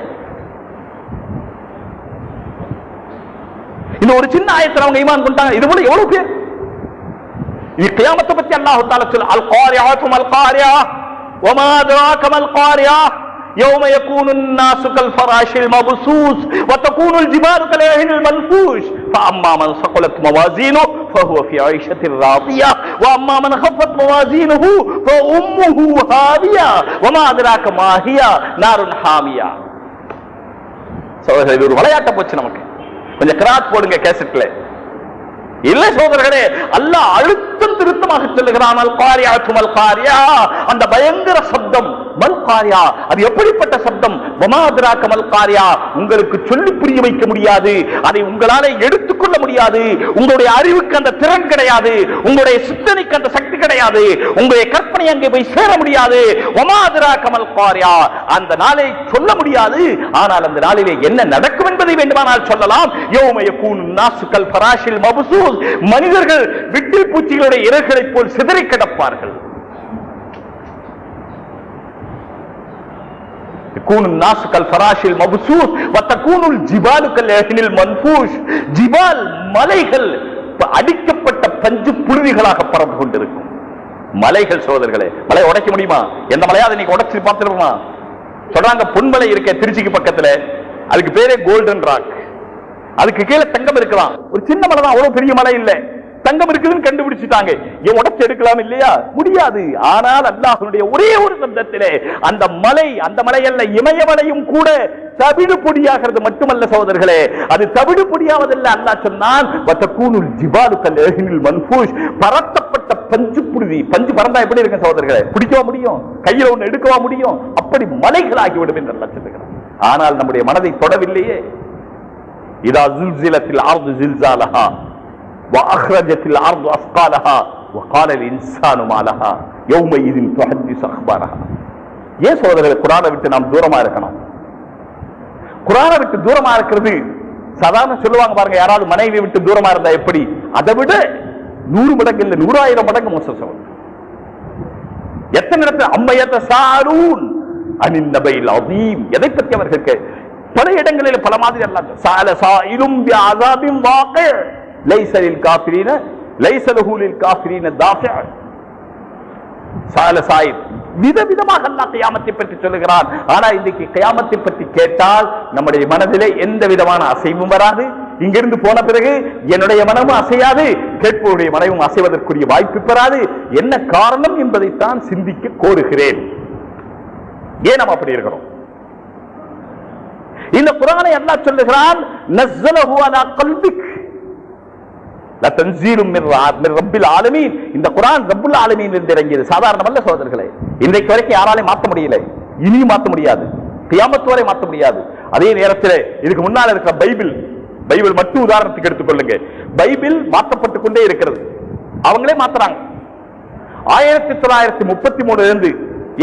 இந்த ஒரு சின்ன ஆயத்தில் அவங்க ஈமான் கொண்டாங்க. இது போல எவ்வளவு பேர்? இது கியாமத்தை பத்தி அல்லாஹ் தஆலா சொல்ல, அல் காரியாத்து மல் காரியா வமா அத்ராக மல் காரியா يوم يكون الناس كالفراش المبثوث وتكون الجبال كالعهن المنفوش فأما من ثقلت موازينه فهو في عيشة راضية وأما من خفت موازينه فأمه هاوية وما أدراك ما هي نار حامية. இது ஒரு விளையாட்ட போச்சு நமக்கு. கொஞ்சம் கிராத் போடுங்க கேசட்ல. இல்ல சோதரர்களே, அல்லாஹ் அழுத்தம் திருத்தமாக சொல்லுகிறான், அல் காரியாத்து மல் காரியா. அந்த பயங்கர சப்தம், மல் காரியா, அது எப்படிப்பட்ட சப்தம்? வமா அத்ராக மல் காரியா, உங்களுக்கு சொல்லி புரிய வைக்க முடியாது, அதை உங்களால எடுத்துக்கொள்ள முடியாது, உங்களுடைய அறிவுக்கு அந்த திறன் கிடையாது, உங்களுடைய சிந்தனைக்கு அந்த சக்தி கிடையாது, உங்களுடைய கற்பனை அங்கே போய் சேர முடியாது. வமா அத்ராக மல் காரியா, அந்த நாளை சொல்ல முடியாது. ஆனால் அந்த நாளிலே என்ன நடக்கும் என்பதை வேண்டுமானால் சொல்லலாம். யௌம யகூனு நாசு கல் ஃபராஷில் மப்சூஸ், மனிதர்கள் விட்டில் பூச்சிகளுடைய இறகுகளைப் போல் சிதறி கிடப்பார்கள். யகூனு நாசு கல் ஃபராஷில் மப்சூஸ் வதகூனுல் ஜிபாலு கல் அஹ்னில் மன்ஃபூஷ், ஜிபால் மலைகள் அடிக்கப்பட்ட பஞ்சு புழுதிகளாக பறந்து கொண்டிருக்கும். மலைகள் சோதர்களே, மலை உடைக்க முடியுமா? எந்த மலையாவது இன்னைக்கு உடைச்சு பார்த்துருமா? சொல்றாங்க பொன்மலை இருக்க திருச்சிக்கு பக்கத்துல, அதுக்கு பேரே கோல்டன் ராக், அதுக்கு கீழே தங்கம் இருக்கலாம். ஒரு சின்ன மலை தான், அவ்வளவு பெரிய மலை இல்ல, தங்கம் இருக்குதுன்னு கண்டுபிடிச்சிட்டாங்க. உடைச்சு எடுக்கலாம் இல்லையா? முடியாது. ஆனால் அல்லாஹ்வுடைய ஒரே ஒரு சப்தத்திலே அந்த மலை அல்ல, இமயமலையும் கூட தவிடு பொடியாகிறது மட்டுமல்ல சகோதரர்களே, அது தவிடு பொடியாவதல்ல. அல்லாஹ் சொன்னான் வதகூனுல் ஜிபாலு கல் அஹ்னில் மன்ஃபூஷ், பரத்தப்பட்ட பஞ்சு புழுதி. பஞ்சு பறந்தா எப்படி இருக்கு சகோதரர்களே? பிடிக்கவா முடியும்? கையில ஒண்ணு எடுக்கவா முடியும்? அப்படி மலைகளாகிவிடும் என்று அல்லாஹ் சொல்லுகிறார். ஆனால் நம்முடைய மனதை தொடவில்லையே. இதா ஜுல்சிலத்தில் அர்து ஜில்சாலஹா வஅக்ரஜத்தில் அர்து அஸ்காலஹா வகால அல் இன்சானு மா லஹா யௌமஇதின் துஹதிஸு அக்பாரஹா. ஏன் சகோதரர்களே குர்ஆனை விட்டு நாம் தூரமா இருக்கணும்? குர்ஆனை விட்டு தூரமா இருக்கிறது சாதாரண சொல்லுவாங்க பாருங்க, யாராவது மனைவி விட்டு தூரமா இருந்தா எப்படி, அதை விட 100 மடங்கு இல்ல 100,000 மடங்கு மோசம். எத்தனை இடத்துல அம்மையத்த சாரூன் அனின் நபைல் அதீம், எதை பற்றி அவர்கள் பல இடங்களில் பல மாதிரி அல்லாஹ் சால சாயிலும் பிஅஸாபின் வாகி லைஸ லில் காஃபிரீன லைஸ லஹு லில் காஃபிரீன தாஃபி. சால சாயிப் விதவிதமாக அல்லாஹ் கியாமத்தை பற்றி சொல்லுகிறான். ஆனா இன்னைக்கு கியாமத்தை பற்றி கேட்டால் நம்முடைய மனதிலே எந்த விதமான அசைவும் வராது. இங்கிருந்து போன பிறகு என்னுடைய மனமும் அசையாது, கேட்பவருடைய மனமும் அசைவதற்குரிய வாய்ப்பு பெறாது. என்ன காரணம் என்பதைத்தான் சிந்திக்க கோருகிறேன். ஏன் நாம் அப்படி இருக்கிறோம்? இந்த குர்ஆனை அல்லாஹ் சொல்லுகிறான் நஸ்ஸலஹு அலா கல்பிக் லதன்ஸீலும் மின் ரப்பில் ஆலமீன். இந்த குர்ஆன் ரப்புல் ஆலமீன் இருந்து இறங்கியது, சாதாரணமல்ல சகோதரர்களே. இன்றைக்கு வரைக்கும் யாராலே மாற்ற முடியல, இனியும் மாற்ற முடியாது, கியாமத் வரை மாற்ற முடியாது. அதே நேரத்தில் இதுக்கு முன்னால் இருக்கிற பைபிள் மட்டும் உதாரணத்துக்கு எடுத்துக்கொள்ளுங்க. பைபிள் மாற்றப்பட்டுக் கொண்டே இருக்கிறது, அவங்களே மாத்துறாங்க. 1933 இருந்து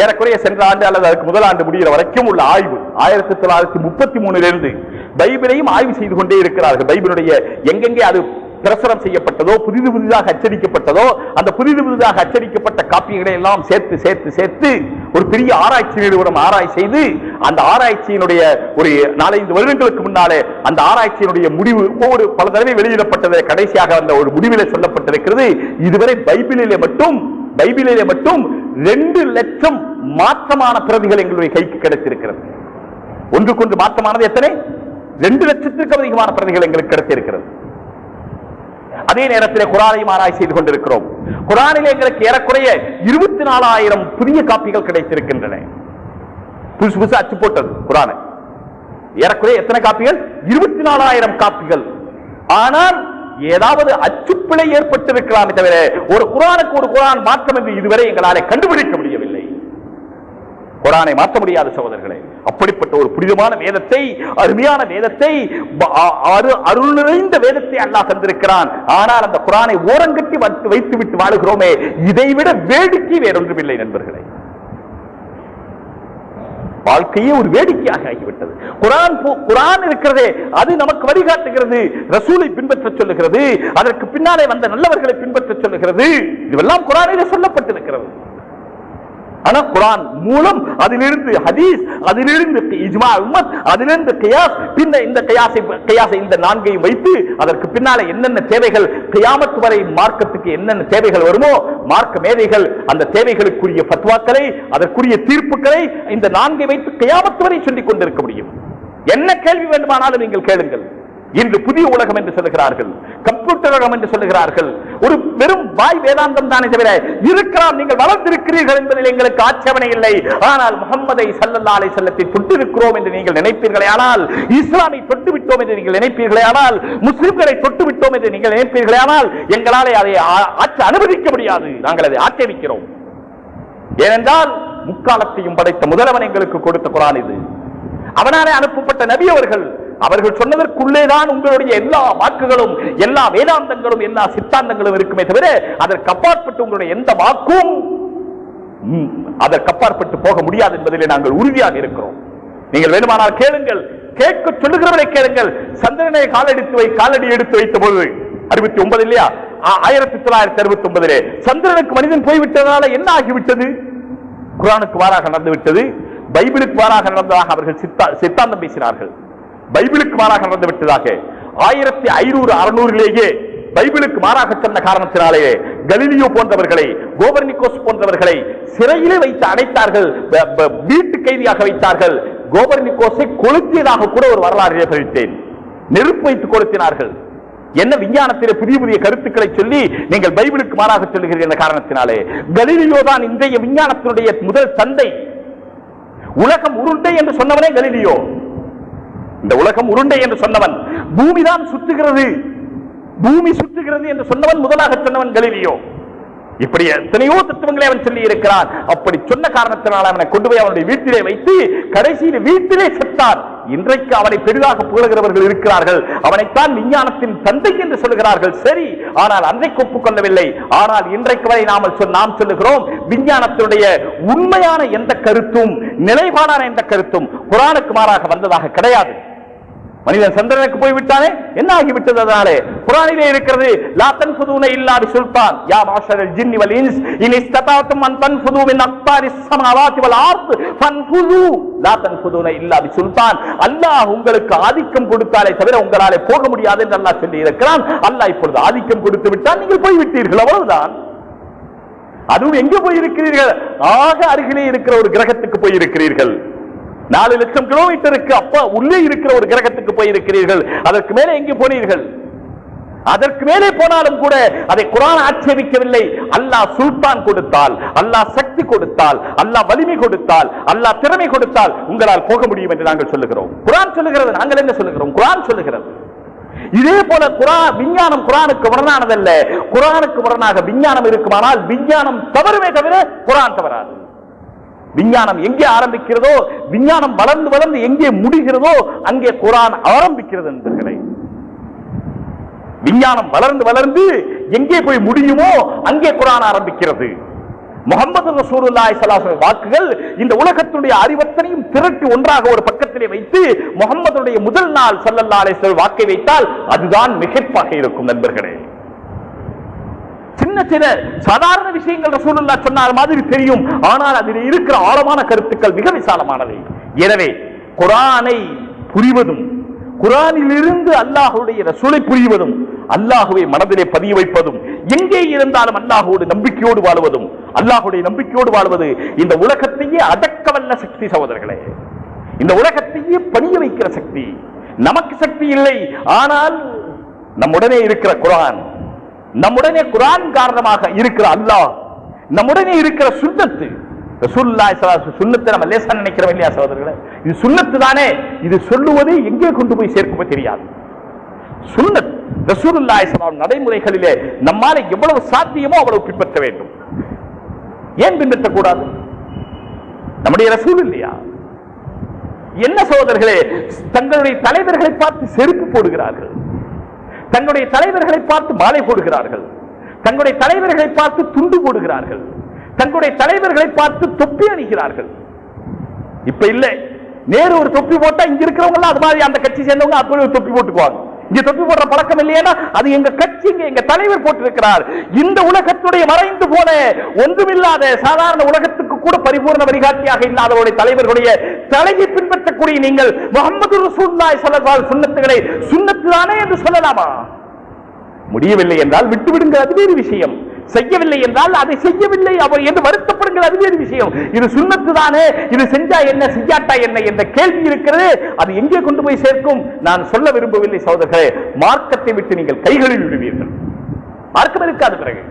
ஏறக்குறைய சென்ற ஆண்டு அல்லது அதுக்கு முதல் ஆண்டு முடிகிற வரைக்கும் உள்ள ஆய்வு, 1933 இருந்து பைபிளையும் ஆய்வு செய்து கொண்டே இருக்கிறார்கள். பைபிளுடைய எங்கெங்கே அது பிரசுரம் செய்யப்பட்டதோ, புதிதாக அச்சடிக்கப்பட்டதோ, அந்த புதிதாக அச்சடிக்கப்பட்ட காப்பிகளை எல்லாம் சேர்த்து சேர்த்து சேர்த்து ஒரு பெரிய ஆராய்ச்சி நிறுவனம் ஆராய்ச்சி செய்து, அந்த ஆராய்ச்சியினுடைய ஒரு 4-5 வருடங்களுக்கு முன்னாலே அந்த ஆராய்ச்சியினுடைய முடிவு ஒவ்வொரு பல தடவை வெளியிடப்பட்டது. கடைசியாக அந்த ஒரு முடிவிலே சொல்லப்பட்டிருக்கிறது, இதுவரை பைபிளிலே மட்டும் 2 லட்சம் மாற்றமான பிரதிகள் எங்களுடைய கைக்கு கிடைத்திருக்கிறது. ஒன்றுக்கொன்று மாற்றமானது எத்தனை? 2 லட்சத்திற்கும் அதிகமான பிரதிகள் எங்களுக்கு கிடைத்திருக்கிறது. அதே நேரத்தில் குர்ஆனையும் ஆராய்ச்சி செய்து கொண்டிருக்கிறோம். குர்ஆனிலே எங்களுக்கு ஏறக்குறைய 24,000 புதிய காப்பிகள் கிடைத்திருக்கின்றன. புதுசு அச்சு போட்டது குர்ஆன் ஏறக்குறைய எத்தனை காப்பிகள்? 24,000 காப்பிகள். ஆனால் ஏதாவது அச்சுப்பிழை ஏற்பட்டிருக்கலாமே தவிர ஒரு குர்ஆனுக்கு ஒரு குர்ஆன் மாற்றம் என்று இதுவரை எங்களால் கண்டுபிடிக்க முடியவில்லை. குர்ஆனை மாற்ற முடியாத சகோதரர்களே. அப்படிப்பட்ட ஒரு புனிதமான வேதத்தை, அருமையான வேதத்தை, அருள் நிறைந்த வேதத்தை அல்லாஹ் தந்திருக்கிறான். ஆனால் அந்த குர்ஆனை ஓரங்கட்டி வைத்து விட்டு வாழுகிறோமே, இதைவிட வேடிக்கை வேறொன்றுமில்லை நண்பர்களே. வாழ்க்கையே ஒரு வேடிக்கையாக ஆகிவிட்டது. குர்ஆன் இருக்கிறதே, அது நமக்கு வழிகாட்டுகிறது, ரசூலை பின்பற்ற சொல்லுகிறது, அதற்கு பின்னாலே வந்த நல்லவர்களை பின்பற்ற சொல்லுகிறது. இதுவெல்லாம் குர்ஆனிலே சொல்லப்பட்டிருக்கிறது. ஆனா குர்ஆன் மூலம் அதிலிருந்து ஹதீஸ், அதிலிருந்து இஜ்மா உம்மத், அதிலிருந்து கியாஸ், பின்ன இந்த கியாஸை இந்த 4ஐயும் வைத்து அதற்கு பின்னால என்னென்ன தேவைகள் கியாமத் வரை மார்க்கத்துக்கு என்னென்ன தேவைகள் வருமோ, மார்க்க மேதைகள் அந்த தேவைகளுக்குரிய ஃபத்வாக்களை, அதற்குரிய தீர்ப்புகளை இந்த 4ஐ வைத்து கியாமத் வரை சொல்லிக் கொண்டிருக்க முடியும். என்ன கேள்வி வேண்டுமானாலும் நீங்கள் கேளுங்கள். இன்று புதிய உலகம் என்று சொல்லுகிறார்கள், கம்ப்யூட்டர் உலகம் என்று சொல்லுகிறார்கள். ஒரு வெறும் வாய் வேதாந்தம் தானே தவிர இருக்கிறார், நீங்கள் வளர்ந்திருக்கிறீர்கள் என்பதில் எங்களுக்கு ஆட்சேபனை இல்லை. ஆனால் முஹம்மதை ஸல்லல்லாஹு அலைஹி வஸல்லத்தை தொட்டிருக்கிறோம் என்று நீங்கள் நினைப்பீர்களே ஆனால், இஸ்லாமை தொட்டு விட்டோம் என்று நீங்கள் நினைப்பீர்களே ஆனால், முஸ்லிம்களை தொட்டு விட்டோம் என்று நீங்கள் நினைப்பீர்களே ஆனால், எங்களால் அதை அனுமதிக்க முடியாது. நாங்கள் அதை ஆட்சேபிக்கிறோம். ஏனென்றால் முக்காலத்தையும் படைத்த முதல்வன் எங்களுக்கு கொடுத்த குர்ஆன் இது. அவனாலே அனுப்பப்பட்ட நபி அவர்கள் சொன்னதற்குள்ளேதான் உங்களுடைய எல்லா வாக்குகளும், எல்லா வேதாந்தங்களும், எல்லா சித்தாந்தங்களும் இருக்குமே தவிர அதற்கு அப்பாற்பட்டு உங்களுடைய எந்த வாக்கும் அதற்கு அப்பாற்பட்டு போக முடியாது என்பதிலே நாங்கள் உறுதியாக இருக்கிறோம். நீங்கள் வேணுமானால் கேளுங்கள், கேட்க சொல்லுகிறவரை கேளுங்கள். சந்திரனை காலடி எடுத்து வைத்த போது 69 இல்லையா, 1969 சந்திரனுக்கு மனிதன் போய்விட்டதால என்ன ஆகிவிட்டது? குர்ஆனுக்கு மாறாக நடந்துவிட்டது, பைபிளுக்கு மாறாக நடந்ததாக அவர்கள் சித்தாந்தம் பேசினார்கள். பைபிளுக்கு மாறாக நடந்து விட்டதாக 1500-600 பைபிளுக்கு மாறாக சொன்ன காரணத்தினாலேயே கலீலியோ போன்றவர்களை, கோபர்னிகோஸ் போன்றவர்களை சிறையிலே வைத்து அடைத்தார்கள், வீட்டு கைதியாக வைத்தார்கள். கோபர்னிகோஸை கொளுத்தியதாக கூட ஒரு வரலாறு படித்தேன். நெருப்பு வைத்து கொளுத்தினார்கள். என்ன விஞ்ஞானத்திலே புதிய புதிய கருத்துக்களை சொல்லி நீங்கள் பைபிளுக்கு மாறாக சொல்லுகிறீர்கள் என்ற காரணத்தினாலே. கலீலியோ தான் இன்றைய விஞ்ஞானத்தினுடைய முதல் தந்தை. உலகம் உருண்டை என்று சொன்னவனே கலீலியோ. இந்த உலகம் உருண்டை என்று சொன்னவன், பூமிதான் சுற்றுகிறது, பூமி சுற்றுகிறது என்று சொன்னவன், முதலாக சொன்னவன் கலீலியோ. இப்படி எத்தனையோ தத்துவங்களை அவன் சொல்லி இருக்கிறான். அப்படி சொன்ன காரணத்தினால் அவனை கொண்டு போய் அவனுடைய வீட்டிலே வைத்து கடைசியில் வீட்டிலே செத்தான். இன்றைக்கு அவனை பெரிதாக புகழ்கிறவர்கள் இருக்கிறார்கள். அவனைத்தான் விஞ்ஞானத்தின் தந்தை என்று சொல்லுகிறார்கள். சரி, ஆனால் அன்றைக்கு ஒப்புக்கொள்ளவில்லை. ஆனால் இன்றைக்கு வரை நாம் சொல்லுகிறோம், விஞ்ஞானத்தினுடைய உண்மையான எந்த கருத்தும், நிலைப்பாடான எந்த கருத்தும் குர்ஆனுக்கு மாறாக வந்ததாக கிடையாது. மனிதன் சந்திரனுக்கு போய்விட்டானே, என்ன ஆகிவிட்டது? அதனாலே குர்ஆனிலே இருக்கிறது, லா தன்ஃபுதூன இல்லா பிசுல்தான் யா மாஷரல் ஜின்னி வல் இன்ஸ் இன் இஸ்ததாதும் அன் தன்ஃபுது மின் அக்தாரிஸ் ஸமாவாதி வல் அர்த் ஃபன்ஃபுது லா தன்ஃபுதூன இல்லா பிசுல்தான். அல்லாஹ் உங்களுக்கு ஆதிக்கம் கொடுத்தாலே தவிர உங்களாலே போக முடியாது என்று அல்லாஹ் சொல்லி இருக்கிறான். அல்லாஹ் இப்பொழுது ஆதிக்கம் கொடுத்து விட்டால் நீங்கள் போய்விட்டீர்கள், அவ்வளவுதான். அதுவும் எங்கே போயிருக்கிறீர்கள்? ஆக அருகிலே இருக்கிற ஒரு கிரகத்துக்கு போயிருக்கிறீர்கள். 4 லட்சம் கிலோமீட்டருக்கு அப்ப உள்ளே இருக்கிற ஒரு கிரகத்துக்கு போயிருக்கிறீர்கள். அதற்கு மேலே எங்கே போனீர்கள்? அதற்கு மேலே போனாலும் கூட அதை குர்ஆன் ஆட்சேபிக்கவில்லை. அல்லாஹ் சுல்தான் கொடுத்தால், அல்லாஹ் சக்தி கொடுத்தால், அல்லாஹ் வலிமை கொடுத்தால், அல்லாஹ் திறமை கொடுத்தால் உங்களால் போக முடியும் என்று நாங்கள் சொல்லுகிறோம். குர்ஆன் சொல்லுகிறது, நாங்கள் என்ன சொல்லுகிறோம்? குர்ஆன் சொல்லுகிறது. இதே போல விஞ்ஞானம் குர்ஆனுக்கு முரணானதல்ல. குர்ஆனுக்கு முரணாக விஞ்ஞானம் இருக்குமானால் விஞ்ஞானம் தவறுமே தவிர குர்ஆன் தவறாது. விஞ்ஞானம் எங்கே ஆரம்பிக்கிறதோ, விஞ்ஞானம் வளர்ந்து வளர்ந்து எங்கே முடிகிறதோ அங்கே குர்ஆன் ஆரம்பிக்கிறது என்பர்களே. விஞ்ஞானம் வளர்ந்து வளர்ந்து எங்கே போய் முடியுமோ அங்கே குர்ஆன் ஆரம்பிக்கிறது. முஹம்மது ரசூலுல்லாஹி ஸல்லல்லாஹு அலைஹி வஸல்லம் வாக்குகள் இந்த உலகத்துடைய அறிவத்தனையும் திரட்டி ஒன்றாக ஒரு பக்கத்திலே வைத்து முஹம்மதுடைய முதல் நாள் ஸல்லல்லாஹு அலைஹி வஸல்லம் வாக்கை வைத்தால் அதுதான் மிகைப்பாக இருக்கும் நண்பர்களே. சின்ன சின்ன சாதாரண விஷயங்கள் ரசூலுல்லாஹ் சொன்னார் மாதிரி தெரியும், ஆனால் அதில் இருக்கிற ஆழமான கருத்துக்கள் மிக விசாலமானவை. எனவே குர்ஆனை புரிவதும், குர்ஆனில் இருந்து அல்லாஹ்வுடைய ரசூலை புரிவதும், அல்லாஹ்வை மனதிலே பதிய வைப்பதும், எங்கே இருந்தாலும் அல்லாஹ்வோடு நம்பிக்கையோடு வாழ்வதும், அல்லாஹ்வுடைய நம்பிக்கையோடு வாழ்வது இந்த உலகத்தையே அடக்கவல்ல சக்தி சகோதரர்களே. இந்த உலகத்தையே பணிய வைக்கிற சக்தி. நமக்கு சக்தி இல்லை, ஆனால் நம்முடனே இருக்கிற குர்ஆன், நம்முடனே குர்ஆன் காரணமாக இருக்கிற அல்லாஹ், நம்முடனே இருக்கிற சுன்னத்து. ரசூலுல்லாஹி ஸல்லல்லாஹு அலைஹி வஸல்லம் சுன்னத்தை நம்ம லேசா நினைக்கிறோம் இல்லையா சகோதரர்களே? இது சுன்னத்து தானே. இது சொல்லுவது எங்கே கொண்டு போய் சேர்க்குமோ தெரியாது. சுன்னத் ரசூலுல்லாஹி ஸல்லல்லாஹு அலைஹி வஸல்லம் நடைமுறைகளிலே நம்மால எவ்வளவு சாத்தியமோ அவ்வளவு பின்பற்ற வேண்டும். ஏன் பின்பற்றக்கூடாது? நம்முடைய ரசூல் இல்லையா? என்ன சகோதரர்களே, தங்களுடைய தலைவர்களை பார்த்து செருப்பு போடுகிறார்கள், தங்களுடைய தலைவர்களை பார்த்து மாலை போடுகிறார்கள், தங்களுடைய தலைவர்களை பார்த்து துண்டு போடுகிறார்கள், தங்களுடைய தலைவர்களை பார்த்து தொப்பி அணிகிறார்கள். இப்ப இல்ல, நேரு ஒரு தொப்பி போட்டா இங்க இருக்கிறவங்க எல்லாம் அது மாதிரி அந்த கட்சி சேர்ந்தவங்க அப்படி ஒரு தொப்பி போட்டுக்குவாங்க. இங்க தொப்பி போடுற பழக்கம் இல்லையா? அது எங்க கட்சி, எங்க தலைவர் போட்டிருக்கிறார். இந்த உலகத்துடைய மறைந்து போன ஒன்றுமில்லாத சாதாரண உலகத்துக்கு கூட பரிபூர்ண வழிகாட்டியாக இல்லாதவருடைய தலைவர்களுடைய தலையை பின்பற்றக்கூடிய நீங்கள் முஹம்மது ரசூலுல்லாஹி ஸல்லல்லாஹு அலைஹி வஸல்லம் சுன்னத்துகளை சுன்னத்து தானே என்று சொல்லலாமா? முடியவில்லை என்றால் விட்டுவிடுங்கள், அது வேறு விஷயம். செய்யவில்லை என்றால் அதை செய்யவில்லை அவர் என்று வருத்தப்படுங்கள், அது வேறு விஷயம். இது சுன்னத்து தானே, இது செஞ்சா என்ன செய்யாட்டா என்ன என்ற கேள்வி இருக்கிறது. அது எங்கே கொண்டு போய் சேர்க்கும்? நான் சொல்ல விரும்பவில்லை சகோதரர்களே. மார்க்கத்தை விட்டு நீங்கள் கைகளில் விடுவீர்கள், மார்க்கம் இருக்காது. பிறகு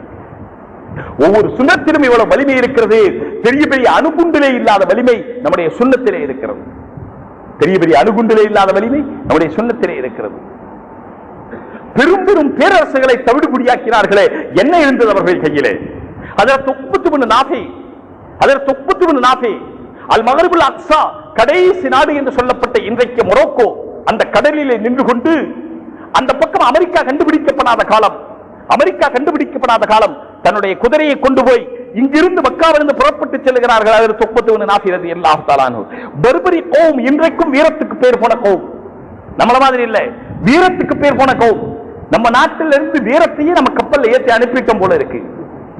ஒவ்வொரு சுன்னத்திலும் இவ்வளவு வலிமை இருக்கிறது. பெரிய பெரிய அணுகுண்டிலே இல்லாத வலிமை நம்முடைய சுன்னத்திலே இருக்கிறது. பெரிய பெரிய அணுகுண்டிலே இல்லாத வலிமை நம்முடைய சுன்னத்திலே இருக்கிறது. பெரும் பெரும் பேரரசுகளை தவிடுபடியாக்கினார்களே, என்ன இருந்தது அவர்கள் கையிலே? அதற்கு உக்பத்து பின் நாஃபி அதற்கு துக்பத்து நாஃபி அல் மகரிபுல் அக்ஸா, கடைசி நாடு என்று சொல்லப்பட்ட இன்றைக்கு மொரோக்கோ, அந்த கடலிலே நின்று கொண்டு அந்த பக்கம் அமெரிக்கா கண்டுபிடிக்கப்படாத காலம் தன்னுடைய குதிரையை கொண்டு போய் இங்கிருந்து மக்காவிலிருந்து புறப்பட்டு செல்கிறார்கள். அதில் துக்பத்து நாஃபி ரலியல்லாஹு தஆலா அன்ஹு. பர்பரி கௌம் இன்றைக்கும் வீரத்துக்கு பேர் போன கௌம், நம்மள மாதிரி இல்ல, வீரத்துக்கு பேர் போன கௌம். நம்ம நாட்டில் இருந்து வீரத்தையே நம்ம கப்பல்ல ஏற்றி அனுப்பிட்டோம் போல இருக்கு.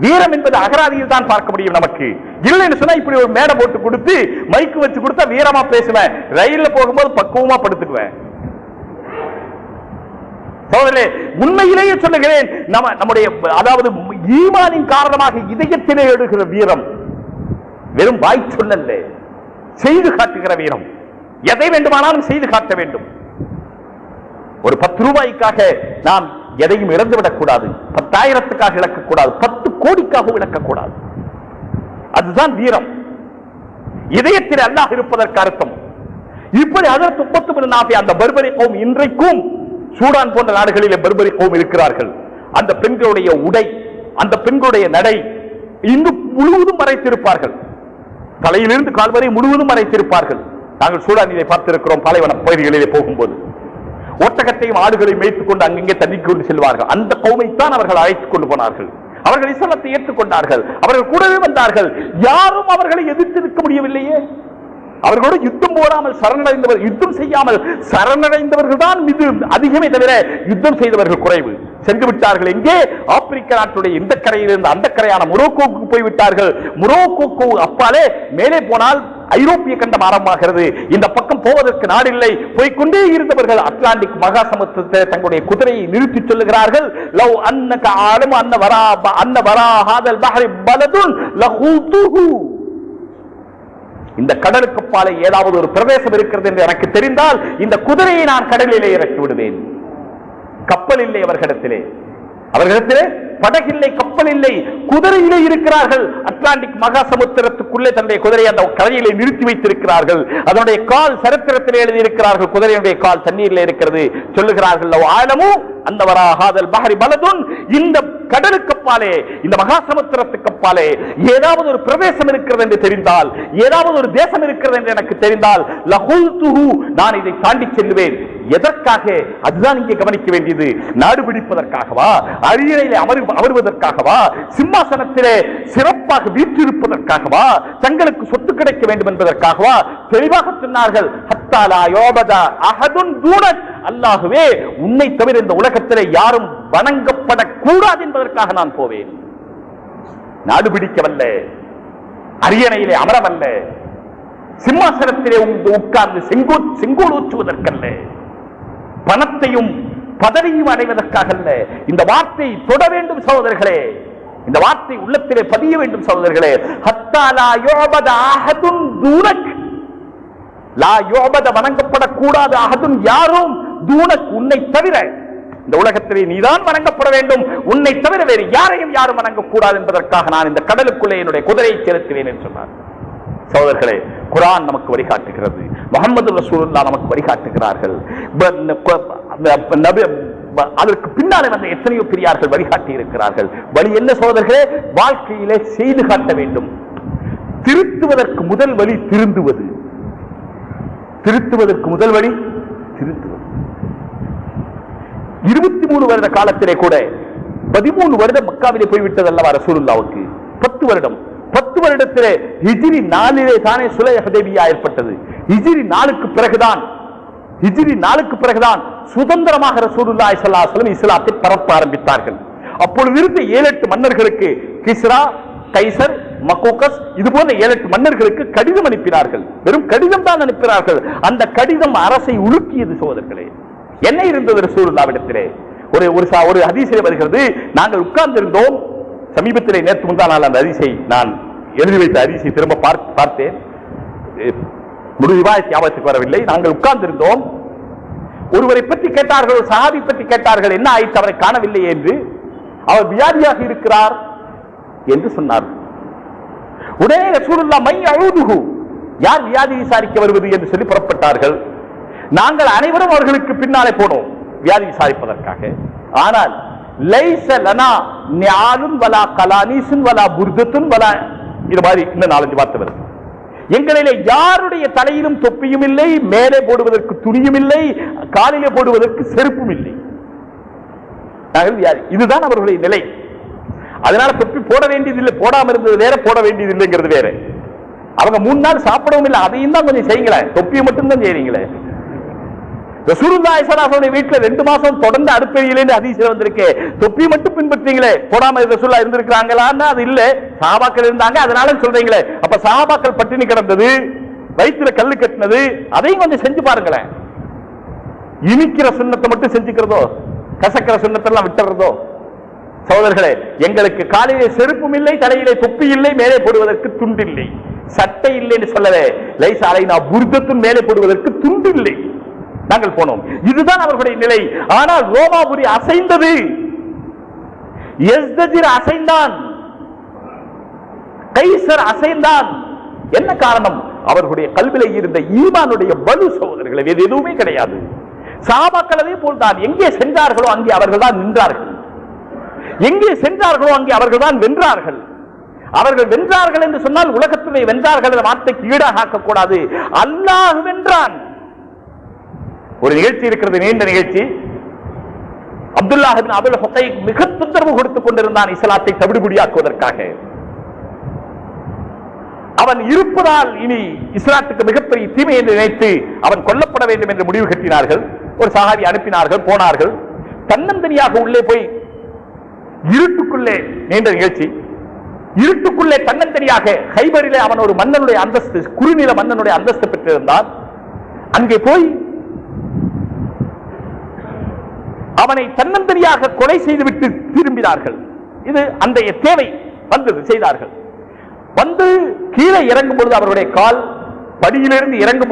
வீரம் என்பது அகராதியில் தான் பார்க்க முடியும். நமக்கு இல்லைன்னு சொன்னா இப்படி ஒரு மேடை போட்டு கொடுத்து மைக்கு வச்சு கொடுத்தா வீரமா பேசுவேன், ரயில்ல போகும்போது பக்குவமா படுத்துக்குவேன். உண்மையிலேயே சொல்லுகிறேன், நம்முடைய அதாவது ஈமானின் காரணமாக இதயத்திலே எழுகிற வீரம் வெறும் வாய் சொல்லல்ல, செய்து காட்டுகிற வீரம். எதை வேண்டுமானாலும் செய்து காட்ட வேண்டும். ஒரு 10 ரூபாய்க்காக நாம் எதையும் இழந்துவிடக் கூடாது, 10,000க்காக இழக்கக்கூடாது, 10 கோடிக்காக இழக்கக்கூடாது. அதுதான் வீரம். இதயத்தில் அல்லாஹ் இருப்பதற்கு அர்த்தம். இப்படி அதற்கு 30 நாஃபி அந்த பர்பரி கௌம் இன்றைக்கும் சூடான் போன்ற நாடுகளிலே பர்பரி கௌம் இருக்கிறார்கள். அந்த பெண்களுடைய உடை, அந்த பெண்களுடைய நடை இன்று முழுவதும் மறைத்திருப்பார்கள். தலையிலிருந்து கால் வரை முழுவதும் மறைத்திருப்பார்கள். நாங்கள் சூடானிலே பார்த்திருக்கிறோம். பாலைவன பகுதிகளிலே போகும்போது ஒட்டகத்தையும் ஆடுகளையும் மேய்த்துக் கொண்டு அங்கங்கே தண்ணி கொண்டு செல்வார்கள். அந்த கௌமைத்தான் அவர்கள் அழைத்துக் கொண்டு போனார்கள். அவர்கள் இஸ்லாத்தை ஏற்றுக்கொண்டார்கள், அவர்கள் கூடவே வந்தார்கள். யாரும் அவர்களை எதிர்த்து நிற்க முடியவில்லையே. அவர்களோடு யுத்தம் போடாமல் சரணடைந்தவர்கள், யுத்தம் செய்யாமல் சரணடைந்தவர்கள் தான் மிக அதிகமே தவிர யுத்தம் செய்தவர்கள் குறைவு. சென்று விட்டார்கள். எங்கே? ஆப்பிரிக்க நாட்டுடைய இந்த கரையிலிருந்து அந்த கரையான மொரோக்கோவுக்கு போய்விட்டார்கள். மொரோக்கோக்கு அப்பாலே மேலே போனால் ஐரோப்பிய கண்டம் ஆரம்பமாகிறது. இந்த பக்கம் போவதற்கு நாடில்லை. போய்கொண்டே இருந்தவர்கள் அட்லாண்டிக் மகா சமுத்திரத்தில் தங்களுடைய குதிரையை நிறுத்தி சொல்லுகிறார்கள், லவ் அன்னக ஆலம் அன்ன வரா ஹாதல் பஹரி பலதுன் லஹூதுஹு. இந்த கடலுக்கு பாலை ஏதாவது ஒரு பிரதேசம் இருக்கிறது என்று எனக்கு தெரிந்தால் இந்த குதிரையை நான் கடலிலே இறக்கி விடுவேன். கப்பல் இல்லை அவர்களிடத்திலே, படகில்லை, கப்பல் இல்லை, குதிரையிலே இருக்கிறார்கள். அட்லாண்டிக் மகா சமுத்திரத்துக்குள்ளே தன்னுடைய குதிரையை அந்த கரையிலே நிறுத்தி வைத்திருக்கிறார்கள். அதனுடைய கால் சரித்திரத்திலே எழுதியிருக்கிறார்கள். குதிரையுடைய கால் தண்ணீரில் இருக்கிறது. சொல்லுகிறார்கள், ஆழமும் அந்த வராஹாதல் பஹரி பலதுன், இந்த கடலுக்கு அப்பாலே, இந்த மகா சமுத்திரத்துக்கு அப்பாலே ஏதாவது ஒரு பிரதேசம் இருக்கிறது என்று தெரிந்தால், ஏதாவது ஒரு தேசம் இருக்கிறது என்று எனக்கு தெரிந்தால், லஹுல்துஹு, நான் இதை தாண்டி செல்லுவேன். எதற்காக? அதுதான் இங்கே கவனிக்க வேண்டியது. நாடு பிடிப்பதற்காகவா? அரியணையிலே அமர்வதற்காகவா? சிம்மாசனத்திலே சிறப்பாக வீற்றிருப்பதற்காகவா? தங்களுக்கு சொத்து கிடைக்க வேண்டும் என்பதற்காகவா? தெளிவாக சொன்னார்கள், ஹத்தாலா யோபதா அஹதுன் தூனக், அல்லாஹ்வே உன்னை தவிர இந்த உலகத்திலே யாரும் வணங்கப்படக்கூடாது என்பதற்காக நான் போவேன். நாடு பிடிக்கவல்ல, அரியணையிலே அமரவல்ல, சிம்மாசனத்திலே உட்கார்ந்து செங்கோல் ஊற்றுவதற்கல்ல, பணத்தையும் பதவியும் அடைவதற்காக அல்ல. இந்த வார்த்தை தொட வேண்டும் சகோதரர்களே, இந்த வார்த்தை உள்ளத்திலே பதிய வேண்டும் சகோதரர்களே. ஹத்தா லா யுஅபத அஹதுன் தூனக், லா யுஅபத வணங்கப்படக்கூடாது அஹதுன் யாரும், தூனக் உன்னை தவிர. இந்த உலகத்திலே நீதான் வணங்கப்பட வேண்டும், உன்னை தவிர வேறு யாரையும் யாரும் வணங்கக்கூடாது என்பதற்காக நான் இந்த கடலுக்குள்ளே என்னுடைய குதிரையை செலுத்துவேன் என்று சொன்னார். சகோதரர்களே, குர்ஆன் நமக்கு வழிகாட்டுகிறது, முஹம்மது ரசூலுல்லாஹ் நமக்கு வழிகாட்டுகிறார்கள். அதற்கு பின்னாலே வந்த எத்தனையோ பெரியார்கள் வழிகாட்டி இருக்கிறார்கள். வழி என்ன சகோதரர்களே? வாழ்க்கையிலே செய்து காட்ட வேண்டும். திருத்துவதற்கு முதல் வழி திருந்துவது. திருத்துவதற்கு முதல் வழி திருத்துவது. 23 வருட காலத்திலே கூட 13 வருடம் மக்காவிலே போய்விட்டது அல்லவா ரசூலுல்லாஹ்வுக்கு? 10 வருடம். 10 வருடத்திலே ஹிஜ்ரி 4 தானே சுலஹ் ஹுதைபியா ஏற்பட்டது. ஹிஜ்ரி 4க்கு பிறகுதான் சுதந்திரமாக ரசூலுல்லாஹி ஸல்லல்லாஹு அலைஹி வஸல்லம் இஸ்லாத்தை பரப்ப ஆரம்பித்தார்கள். அப்பொழுது இருந்த 7-8 மன்னர்களுக்கு, கிஸ்ரா, கைசர், மக்கோகஸ், இது போன்ற 7-8 மன்னர்களுக்கு கடிதம் அனுப்பினார்கள். வெறும் கடிதம் தான் அனுப்பினார்கள். அந்த கடிதம் அரசை உலுக்கியது சகோதரர்களே. என்ன இருந்தது ரசூலுல்லாஹ்விடத்திலே? ஒரு ஹதீஸிலே வருகிறது, நாங்கள் உட்கார்ந்திருந்தோம். சமீபத்திலே நேற்று முந்தா நாள் அந்த ஹதீஸை நான் எழுதி வைத்த ஹதீஸை திரும்ப பார்த்தேன். முழு ரிவாயத் ஞாபகத்துக்கு வரவில்லை. நாங்கள் உட்கார்ந்திருந்தோம். ஒருவரை பற்றி கேட்டார்கள், ஒரு சஹாபி பற்றி கேட்டார்கள், என்ன ஆயிற்று, அவரை காணவில்லை என்று. அவர் வியாதியாக இருக்கிறார் என்று சொன்னார். உடனே ரசூலுல்லாஹ் மை அஊதுஹு, யார் வியாதி விசாரிக்க வருவது என்று சொல்லி புறப்பட்டார்கள். நாங்கள் அனைவரும் அவர்களுக்கு பின்னாலே போனோம் வியாதி விசாரிப்பதற்காக. ஆனால் லைஸ லனா நிஆலுன் வலா கலானீசுன் வலா புர்தத்துன் வலா இது மாதிரி இன்னும் 4-5 வார்த்தை வருது. எங்களிலே யாருடைய தலையிலும் தொப்பியும் இல்லை, மேலே போடுவதற்கு துணியும் இல்லை, காலிலே போடுவதற்கு செருப்பும் இல்லை. இதுதான் அவர்களுடைய நிலை. அதனால தொப்பி போட வேண்டியதில்லை, போடாம இருந்தது வேற, போட வேண்டியதில்லைங்கிறது வேற. அவங்க 3 நாள் சாப்பிடவும் இல்லை, அதையும் தான் கொஞ்சம் செய்யுங்களேன், தொப்பியை மட்டும் தான் செய்றீங்களே. ரசூலுல்லாஹி ஸல்லல்லாஹு அலைஹி வஸல்லம் வீட்டுல 2 மாசம் தொடர்ந்து அடுப்பெரியல ஹதீஸ்ல வந்திருக்கு. தொப்பி மட்டும் பின்பற்றீங்களே, போடாம ரசூலுல்லாஹ் இருந்திருக்காங்களான்னா அது இல்ல, சஹாபாக்கள் இருந்தாங்க அதனால சொல்றீங்களே. அப்ப சஹாபாக்கள் பட்டினி கிடந்தது, வயிற்றுல கல்லு கட்டினது, அதையும் கொஞ்சம் செஞ்சு பாருங்களேன். இனிக்கிற சுண்ணத்தை மட்டும் செஞ்சுக்கிறதோ, கசக்கிற சுண்ணத்தெல்லாம் விட்டுறதோ. சகோதரர்களே, எங்களுக்கு காலிலே செருப்பும் இல்லை, தலையிலே தொப்பி இல்லை, மேலே போடுவதற்கு துண்டு இல்லை, சட்டை இல்லை என்று சொல்லவே. லைஸா அலைனா புர்தத்துன், மேலே போடுவதற்கு துண்டு இல்லை. நாங்கள் போனோம். இதுதான் அவர்களுடைய நிலை. ஆனால் ரோமாபுரி அசைந்தது, யஸ்தஜிர் அசைந்தான், கைசர் அசைந்தான். என்ன காரணம்? அவர்களுடைய கல்விலே இருந்த ஈமானுடைய வலு. சகோதரர்களே, வேறு எதுவுமே கிடையாது. சஹாபாக்கள் அதே போல்தான், எங்கே சென்றார்களோ அங்கே அவர்கள் தான் நின்றார்கள், எங்கே சென்றார்களோ அங்கே அவர்கள் தான் வென்றார்கள். அவர்கள் வென்றார்கள் என்று சொன்னால் உலகத்திலே வென்றார்கள் என்ற வார்த்தைக்கு ஈடாக ஆக்கக்கூடாது. அல்லாஹ் வென்றான். ஒரு நிகழ்ச்சி இருக்கிறது, நீண்ட நிகழ்ச்சி. அப்துல்லாஹ் இப்னு அபுல் ஹுகைக் மிக தொந்தரவு கொடுத்துக் கொண்டிருந்தான் இஸ்லாத்தை தவிடுபடியாக்குவதற்காக. அவன் இருப்பதால் இனி இஸ்லாத்துக்கு மிகப்பெரிய தீமை என்று நினைத்து அவன் கொல்லப்பட வேண்டும் என்று முடிவு கட்டினார்கள். ஒரு சஹாபி அனுப்பினார்கள், போனார்கள். தன்னந்தனியாக உள்ளே போய் இருட்டுக்குள்ளே, நீண்ட நிகழ்ச்சி, இருட்டுக்குள்ளே தன்னந்தனியாக ஹைபரிலே அவன் ஒரு மன்னனுடைய அந்தஸ்து, குறுநில மன்னனுடைய அந்தஸ்து பெற்றிருந்தான். அங்கே போய் அவனை தன்னந்தனியாக கொலை செய்துவிட்டு திரும்பினார்கள். இது அந்த தேவை வந்தது, செய்தார்கள். வந்து கீழே இறங்கும் பொழுது அவருடைய கால் படியிலிருந்து இறங்கும்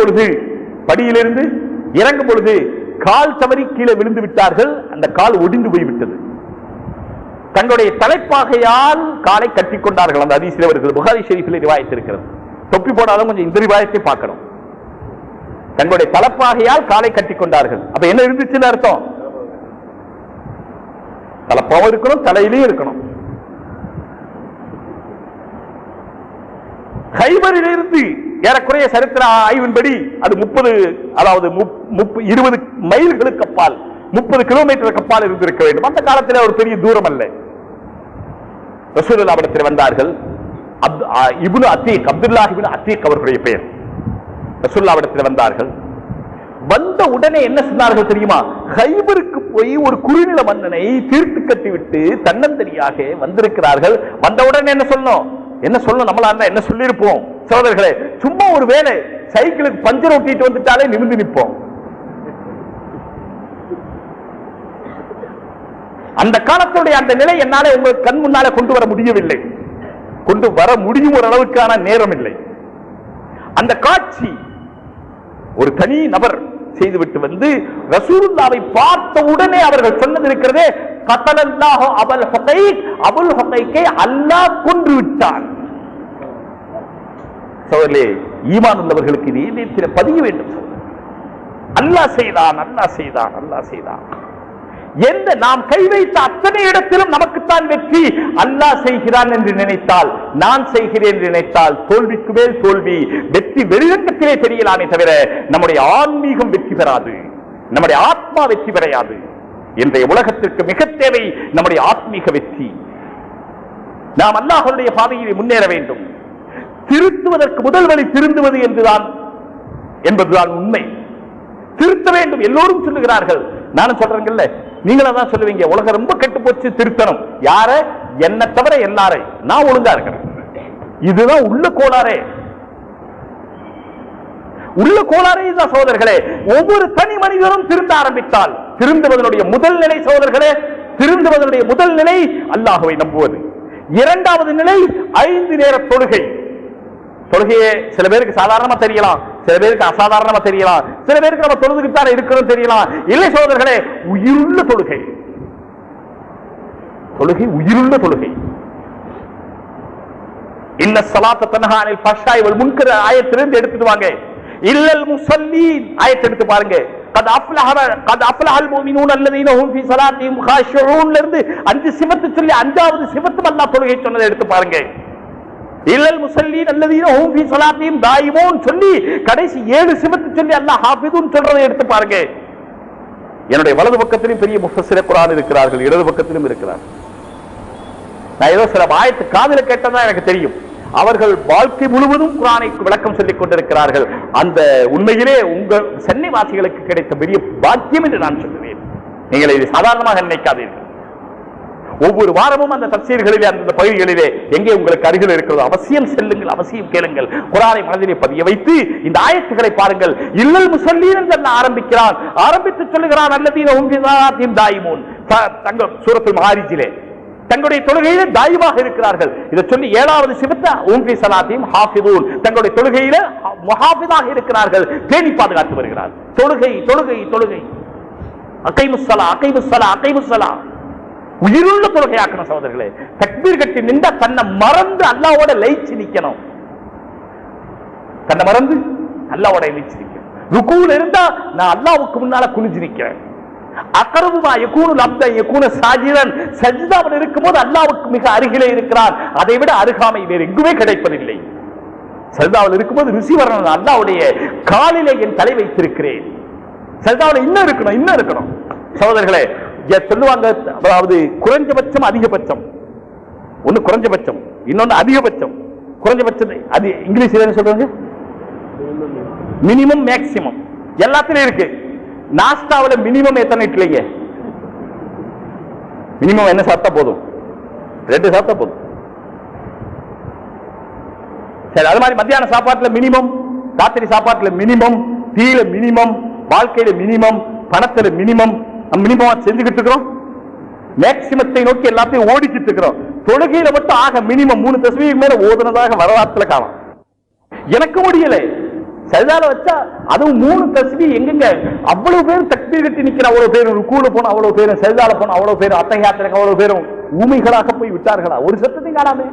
பொழுது கால் தவறி கீழே விழுந்து விட்டார்கள். அந்த கால் ஒடிந்து போய்விட்டது. தங்களுடைய தலைப்பாகையால் காலை கட்டிக் கொண்டார்கள். அந்த ஹதீஸிலே வருகிறது, புகாரி ஷரீஃபிலே ரிவாயத் இருக்கிறது. தொப்பி போடாத கொஞ்சம் இந்த ரிவாயத்தை பார்க்கணும். தங்களுடைய தலைப்பாகையால் காலை கட்டிக் கொண்டார்கள். அப்ப என்ன இருந்துச்சுன்னு அர்த்தம்? தலைப்பாவும் இருக்கணும், தலையிலையும் இருக்கணும். ஹைபரிலிருந்து ஏறக்குறைய சரித்திர ஆய்வின்படி அது 20 மைல்களுக்கு அப்பால், 30 கிலோமீட்டருக்கு அப்பால் இருந்திருக்க வேண்டும். அந்த காலத்தில் ஒரு பெரிய தூரம் அல்ல. ரசூலுல்லாஹ் இடத்தில் வந்தார்கள். இப்னு அத்தீக், அப்துல்லாஹ் இப்னு அத்தீக் அவர்களுடைய பெயர். ரசூலுல்லாஹ் இடத்தில் வந்தார்கள். வந்த உடனே என்ன சொன்னார்கள் தெரியுமா? ஹைபருக்கு போய் ஒரு குறுநில மன்னனை தீர்த்து கட்டிவிட்டு தன்னந்தனியாக வந்திருக்கிறார்கள். வந்த உடனே என்ன சொல்லணும்? நம்மளா என்ன சொல்லியிருப்போம்? சகோதரர்களே, சும்மா ஒரு வேலை சைக்கிளுக்கு பஞ்சர் ஒட்டிட்டு வந்துட்டாலே நிமிர்ந்து நிற்போம். அந்த காலத்துடைய அந்த நிலை என்னாலே உங்களுக்கு கண் முன்னாலே கொண்டு வர முடியவில்லை. கொண்டு வர முடியும் ஒரு அளவுக்கான நேரம் இல்லை. அந்த காட்சி ஒரு தனி நபர் செய்துவிட்டு வந்து ரசூலுல்லாஹ்வை பார்த்த உடனே அவர்கள் சொன்னது இருக்கிறதே, கதலல்லாஹு அபுல் ஹுகைக், அபுல் ஹுகைக்கை அல்லாஹ் கொன்று விட்டான். சோதரே, ஈமான் உள்ளவர்களுக்கு இது இதயத்தில் பதிய வேண்டும். அல்லாஹ் செய்தான், அல்லாஹ் செய்தான், அல்லாஹ் செய்தான். எந்த நாம் கை வைத்த அத்தனை இடத்திலும் நமக்குத்தான் வெற்றி. அல்லாஹ் செய்கிறான் என்று நினைத்தால், நான் செய்கிறேன் என்று நினைத்தால் தோல்விக்கு மேல் தோல்வி. வெற்றி வெளிரங்கத்திலே தெரியலாமே தவிர நம்முடைய ஆன்மீகம் வெற்றி பெறாது, நம்முடைய ஆத்மா வெற்றி பெறாது. இன்றைய உலகத்திற்கு மிக தேவை நம்முடைய ஆத்மீக வெற்றி. நாம் அல்லாஹ்வுடைய பாதையில் முன்னேற வேண்டும். திருத்துவதற்கு முதல் வழி திருந்துவது என்பதுதான் உண்மை. திருத்த வேண்டும். எல்லோரும் சொல்லுகிறார்கள், நானும் சொல்றேங்கல்ல, நீங்களும் தான் சொல்லுவீங்க, உலகம் ரொம்ப கெட்டு போச்சு, திருத்தணும். யார? என்ன தவிர எல்லாரை. நான் ஒழுங்கா இருக்கிறேன். இதுதான் உள்ள கோளாறே. உள்ள கோளாறே இதுதான் சகோதரர்களே. ஒவ்வொரு தனி மனிதரும் திருந்த ஆரம்பித்தால், திருந்துவதனுடைய முதல் நிலை சகோதரர்களே, திருந்துவதனுடைய முதல் நிலை அல்லாஹ்வை நம்புவது. இரண்டாவது நிலை 5 நேர தொழுகை. தொழுகையே சில பேருக்கு சாதாரணமா தெரியலாம், சில பேருக்கு அசாதாரணமா தெரியலாம், சில பேருக்கு நம்ம தொழுதுகிட்டார இருக்கிறோம் தெரியலாம். இல்லை சகோதரர்களே, உயிருள்ள தொழுகை. தொழுகை உயிருள்ள தொழுகை. இன்ன ஸலாத்த தன்ஹா அனில் ஃபஹ்ஷாய் வல் முன்கர் ஆயத்திலிருந்து எடுத்துட்டு வாங்க. இல்லல் முஸல்லீன் ஆயத்தை எடுத்து பாருங்க. கத் அஃப்லஹல் முஃமினூன அல்லதீன ஹும் ஃபீ ஸலாத்திஹிம் காஷிஊன் இருந்து 5 சிவத்து சொல்லி 5வது சிவத்து அல்லாஹ் தொழுகை சொன்னதை எடுத்து பாருங்க. இல்லல் முஸல்லீன் அல்லதீன ஹும் ஃபீ ஸலாத்திஹிம் தாயிமூன் சொல்லி கடைசி 7 சிவத்து சொல்லி அல்லாஹ் ஹாஃபிதுன் சொல்றதை எடுத்து பாருங்க. என்னுடைய வலது பக்கத்திலும் பெரிய முஃபஸ்ஸிர் குர்ஆன் இருக்கிறார்கள், இடது பக்கத்திலும் இருக்கிறார்கள். நான் ஏதோ சில ஆயத்து காதுல கேட்டதா எனக்கு தெரியும். அவர்கள் வாழ்க்கை முழுவதும் குர்ஆனை விளக்கம் சொல்லிக் கொண்டிருக்கிறார்கள். அந்த உண்மையிலே உங்கள் சென்னை வாசிகளுக்கு கிடைத்த பெரிய பாக்கியம் என்று நான் சொல்லுவேன். நீங்கள் இதை சாதாரணமாக நினைக்காதீர்கள். ஒவ்வொரு வாரமும் அந்த தஃசீர்களிலே அந்த பகுதிகளிலே எங்கே உங்களுக்கு அருகில் இருக்கிறதோ அவசியம் செல்லுங்கள், அவசியம் கேளுங்கள். குர்ஆனை மனதிலே பதிய வைத்து இந்த ஆயத்துக்களை பாருங்கள். இல்லல் முஸல்லீன் என்று ஆரம்பிக்கிறான், ஆரம்பித்து சொல்லுகிறான் அல்லதீன ஹும் ஃபீ ஸலாத்திஹிம் தாயிமூன். தங்கள் சூரத்துல் மாரிஜிலே தங்களுடைய தொழுகையிலே தாயிமாக இருக்கிறார்கள். இதை சொல்லி 7வது சிவத்தை ஹும் ஃபீ ஸலாத்திஹிம் ஹாஃபிதூன், தங்களுடைய தொழுகையிலே முஹாஃபிதாக இருக்கிறார்கள், பேணி பாதுகாத்து வருகிறார்கள். தொழுகை தொழுகை தொழுகை, அகைமுஸ் ஸலா அகைமுஸ் ஸலா அகைமுஸ் ஸலா, உயிருள்ள தொழுகையாக்கணும் சகோதரர்களே. தக்பீர் கட்டி நின்றா தன்னை மறந்து அல்லாஹ்வோட லயிச்சு நிக்கணும், தன்னை மறந்து அல்லாஹ்வோட லயிச்சு நிக்கணும். ருகூல இருந்தா நான் அல்லாஹ்வுக்கு முன்னால குனிஞ்சு நிக்கிறேன். அக்ரபுமா யகூனுல் அப்த யகூன சாஜிதன், சஜ்தாவில் இருக்கும்போது அல்லாஹ்வுக்கு மிக அருகிலே இருக்கிறான். அதை விட அருகாமை வேறு எங்குமே கிடைப்பதில்லை. சஜ்தாவில் இருக்கும்போது ருசி வரணும், அல்லாஹ்வுடைய காலிலே என் தலை வைத்திருக்கிறேன். சஜ்தாவில் இன்னும் இருக்கணும், இன்னும் இருக்கணும் சகோதரர்களே. சொல்லுவாங்க, அதாவது குறைஞ்சபட்சம் அதிகபட்சம். ஒன்னு குறைஞ்சபட்சம், இன்னொன்னு அதிகபட்சம். குறைஞ்சபட்சம் அது இங்கிலீஷ்ல என்ன சொல்றாங்க? Minimum maximum. எல்லாத்திலும் இருக்கு. நாஸ்டாவில் மினிமம் எத்தனை இட்லிங்க? மினிமம் என்ன சாப்பிட்டா போதும்? 2 சாப்பிட்டா போதும். சரி, அது மாதிரி மத்தியான சாப்பாட்டுல மினிமம், ராத்திரி சாப்பாட்டுல மினிமம், டீல மினிமம், வாழ்க்கையில மினிமம், பணத்துல மினிமம். மினிமமா செஞ்சுக்கிட்டு இருக்கிறோம். மேக்சிமத்தை நோக்கி எல்லாத்தையும் ஓடிக்கிட்டு இருக்கிறோம். தொழுகையில மட்டும் ஆக மினிமம் 3 தஸ்பீஹ் மேல ஓதுனதாக வரலாற்றுல காணோம். எனக்கு முடியல. சஜ்தால வச்சா அதுவும் 3 தஸ்பீஹ் எங்கங்க? அவ்வளவு பேர் தக்பீர் கட்டி நிக்கிற, அவ்வளவு பேரும் ருக்கூல போன, அவ்வளவு பேரும் சஜ்தால போன, அவ்வளவு பேரும் அத்தஹியாத்துக்கு அவ்வளவு பேரும் ஊமைகளாக போய் விட்டார்களா? ஒரு சத்தத்தையும் காணாமே.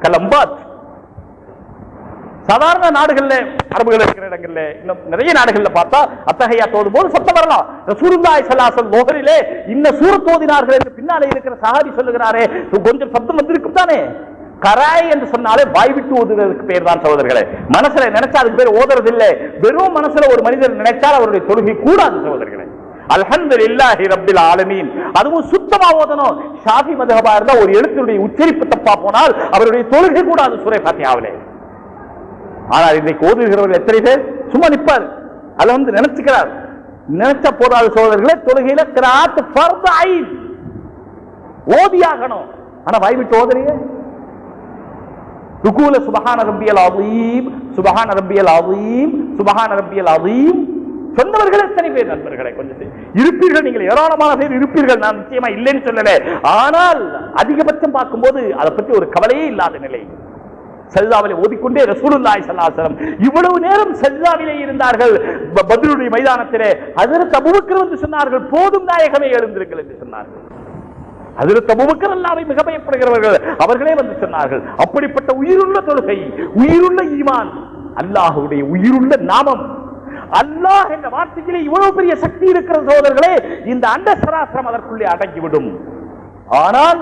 கலம்பாத். சாதாரண நாடுகள்ல, அரபுகள் இருக்கிற இடங்கள்ல, இன்னும் நிறைய நாடுகள்ல பார்த்தா அத்தஹியாத் ஓதும் போது சத்தம் வரலாம். ரசூலுல்லாஹி ஸல்லல்லாஹு அலைஹி வஸல்லம் லோஹரிலே இன்ன சூரத் ஓதினார்கள் என்று பின்னாலே இருக்கிற சஹாபி சொல்லுகிறாரே, கொஞ்சம் சத்தம் வந்திருக்கும் தானே. கராய் என்று சொன்னாலே வாய் விட்டு ஓதுவதற்கு பேர் தான் சகோதரர்களே. மனசுல நினைச்சா அதுக்கு பேர் ஓதுறது இல்லை. வெறும் மனசுல ஒரு மனிதர் நினைத்தால் அவருடைய தொழுகை கூடாது சகோதரர்களே. அல்ஹம்துலில்லாஹி ரப்பில் ஆலமீன் அதுவும் சுத்தமா ஓதணும். ஷாஃபி மذஹபா இருந்தா ஒரு எழுத்துடைய உச்சரிப்பு தப்பா போனால் அவருடைய தொழுகை கூடாது சூரா ஃபாத்திஹாவிலே. ஆனால் இன்றைக்கு ஓதுகிறவர்கள் எத்தனை பேர் சும்மா நிற்பார், அதை வந்து நினைச்சுக்கிறார். நினைச்சா போதாது சகோதரர்களே. தொழுகையில கிராத் ஃபர்து ஐன் ஓதியாகணும். ஆனா வாய் விட்டு ஓதுறீங்க. ருகூல சுப்ஹான ரப்பியல் அஸீம், சுப்ஹான ரப்பியல் அஸீம், சுப்ஹான ரப்பியல் அஸீம் சொன்னவர்கள் எத்தனை பேர் நண்பர்களை? கொஞ்சம் இருப்பீர்கள், நீங்கள் ஏராளமான பேர் இருப்பீர்கள், நான் நிச்சயமா இல்லைன்னு சொல்லல. ஆனால் அதிகபட்சம் பார்க்கும்போது அதை பற்றி ஒரு கவலையே இல்லாத நிலை. சஜ்தாவிலே ஓதிக்கொண்டே ரசூலுல்லாஹி ஸல்லல்லாஹு அலைஹி வஸல்லம் இவ்வளவு நேரம் சஜ்தாவிலே இருந்தார்கள். பத்ருடைய மைதானத்திலே ஹஜ்ரத் அபூபக்கர் வந்து சொன்னார்கள், போதும் நாயகமே எழுந்திருங்கள் என்று சொன்னார்கள். ஹஜ்ரத் அபூபக்கர் அல்லாஹ்வை மிக பயப்படுகிறவர்கள், அவர்களே வந்து சொன்னார்கள். அப்படிப்பட்ட உயிருள்ள தொழுகை, உயிருள்ள ஈமான், அல்லாஹ்வுடைய உயிருள்ள நாமம், அல்லாஹ் என்ற வார்த்தையிலே இவ்வளவு பெரிய சக்தி இருக்கிற சகோதரர்களே. இந்த அண்ட சராசரம் அதற்குள்ளே அடங்கிவிடும். ஆனால்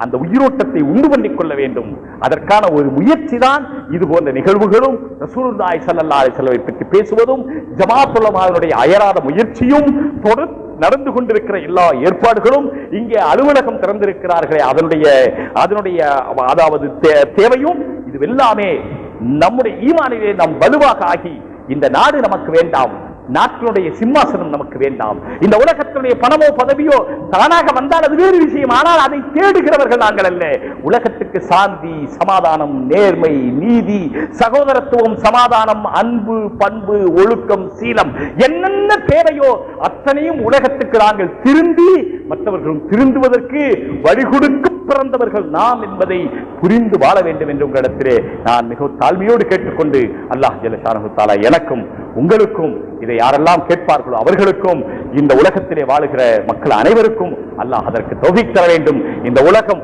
அந்த உயிரோட்டத்தை உண்டு பண்ணிக் கொள்ள வேண்டும். அதற்கான ஒரு முயற்சி தான் இது போன்ற நிகழ்வுகளும், ரசூலுல்லாஹி ஸல்லல்லாஹு அலைஹி வஸல்லம் பற்றி பேசுவதும், ஜமாஅத் உலமாவுடைய அயராத முயற்சியும், தொடர் நடந்து கொண்டிருக்கிற எல்லா ஏற்பாடுகளும், இங்கே அலுவலகம் திறந்திருக்கிறார்களே அதனுடைய அதாவது தேவையும், இது எல்லாமே நம்முடைய ஈமானிலே நாம் வலுவாக ஆகி, இந்த நாடு நமக்கு வேண்டாம், நாட்டினுடைய சிம்மாசனம் நமக்கு வேண்டாம், இந்த உலகத்தினுடைய பணமோ பதவியோ தானாக வந்தால் அது வேறு விஷயம். ஆனால் அதை தேடுகிறவர்கள் நாங்கள் அல்ல. உலகத்துக்கு சாந்தி, சமாதானம், நேர்மை, நீதி, சகோதரத்துவம், சமாதானம், அன்பு, பண்பு, ஒழுக்கம், சீலம் என்னென்ன தேவையோ அத்தனையும் உலகத்துக்கு நாங்கள் திருந்தி மற்றவர்களும் திருந்துவதற்கு வழிகொடுக்க பிறந்தவர்கள் நாம் என்பதை புரிந்து வாழ வேண்டும் என்று உங்களிடத்திலே நான் மிகவும் தாழ்மையோடு கேட்டுக்கொண்டு, அல்லாஹ் ஜல்ல ஷானஹு தஆலா எனக்கும் உங்களுக்கும், இதை யாரெல்லாம் கேட்பார்களோ அவர்களுக்கும், இந்த உலகத்திலே வாழுகிற மக்கள் அனைவருக்கும் அல்லாஹ் அதற்கு தௌஃபீக் தர வேண்டும். இந்த உலகம்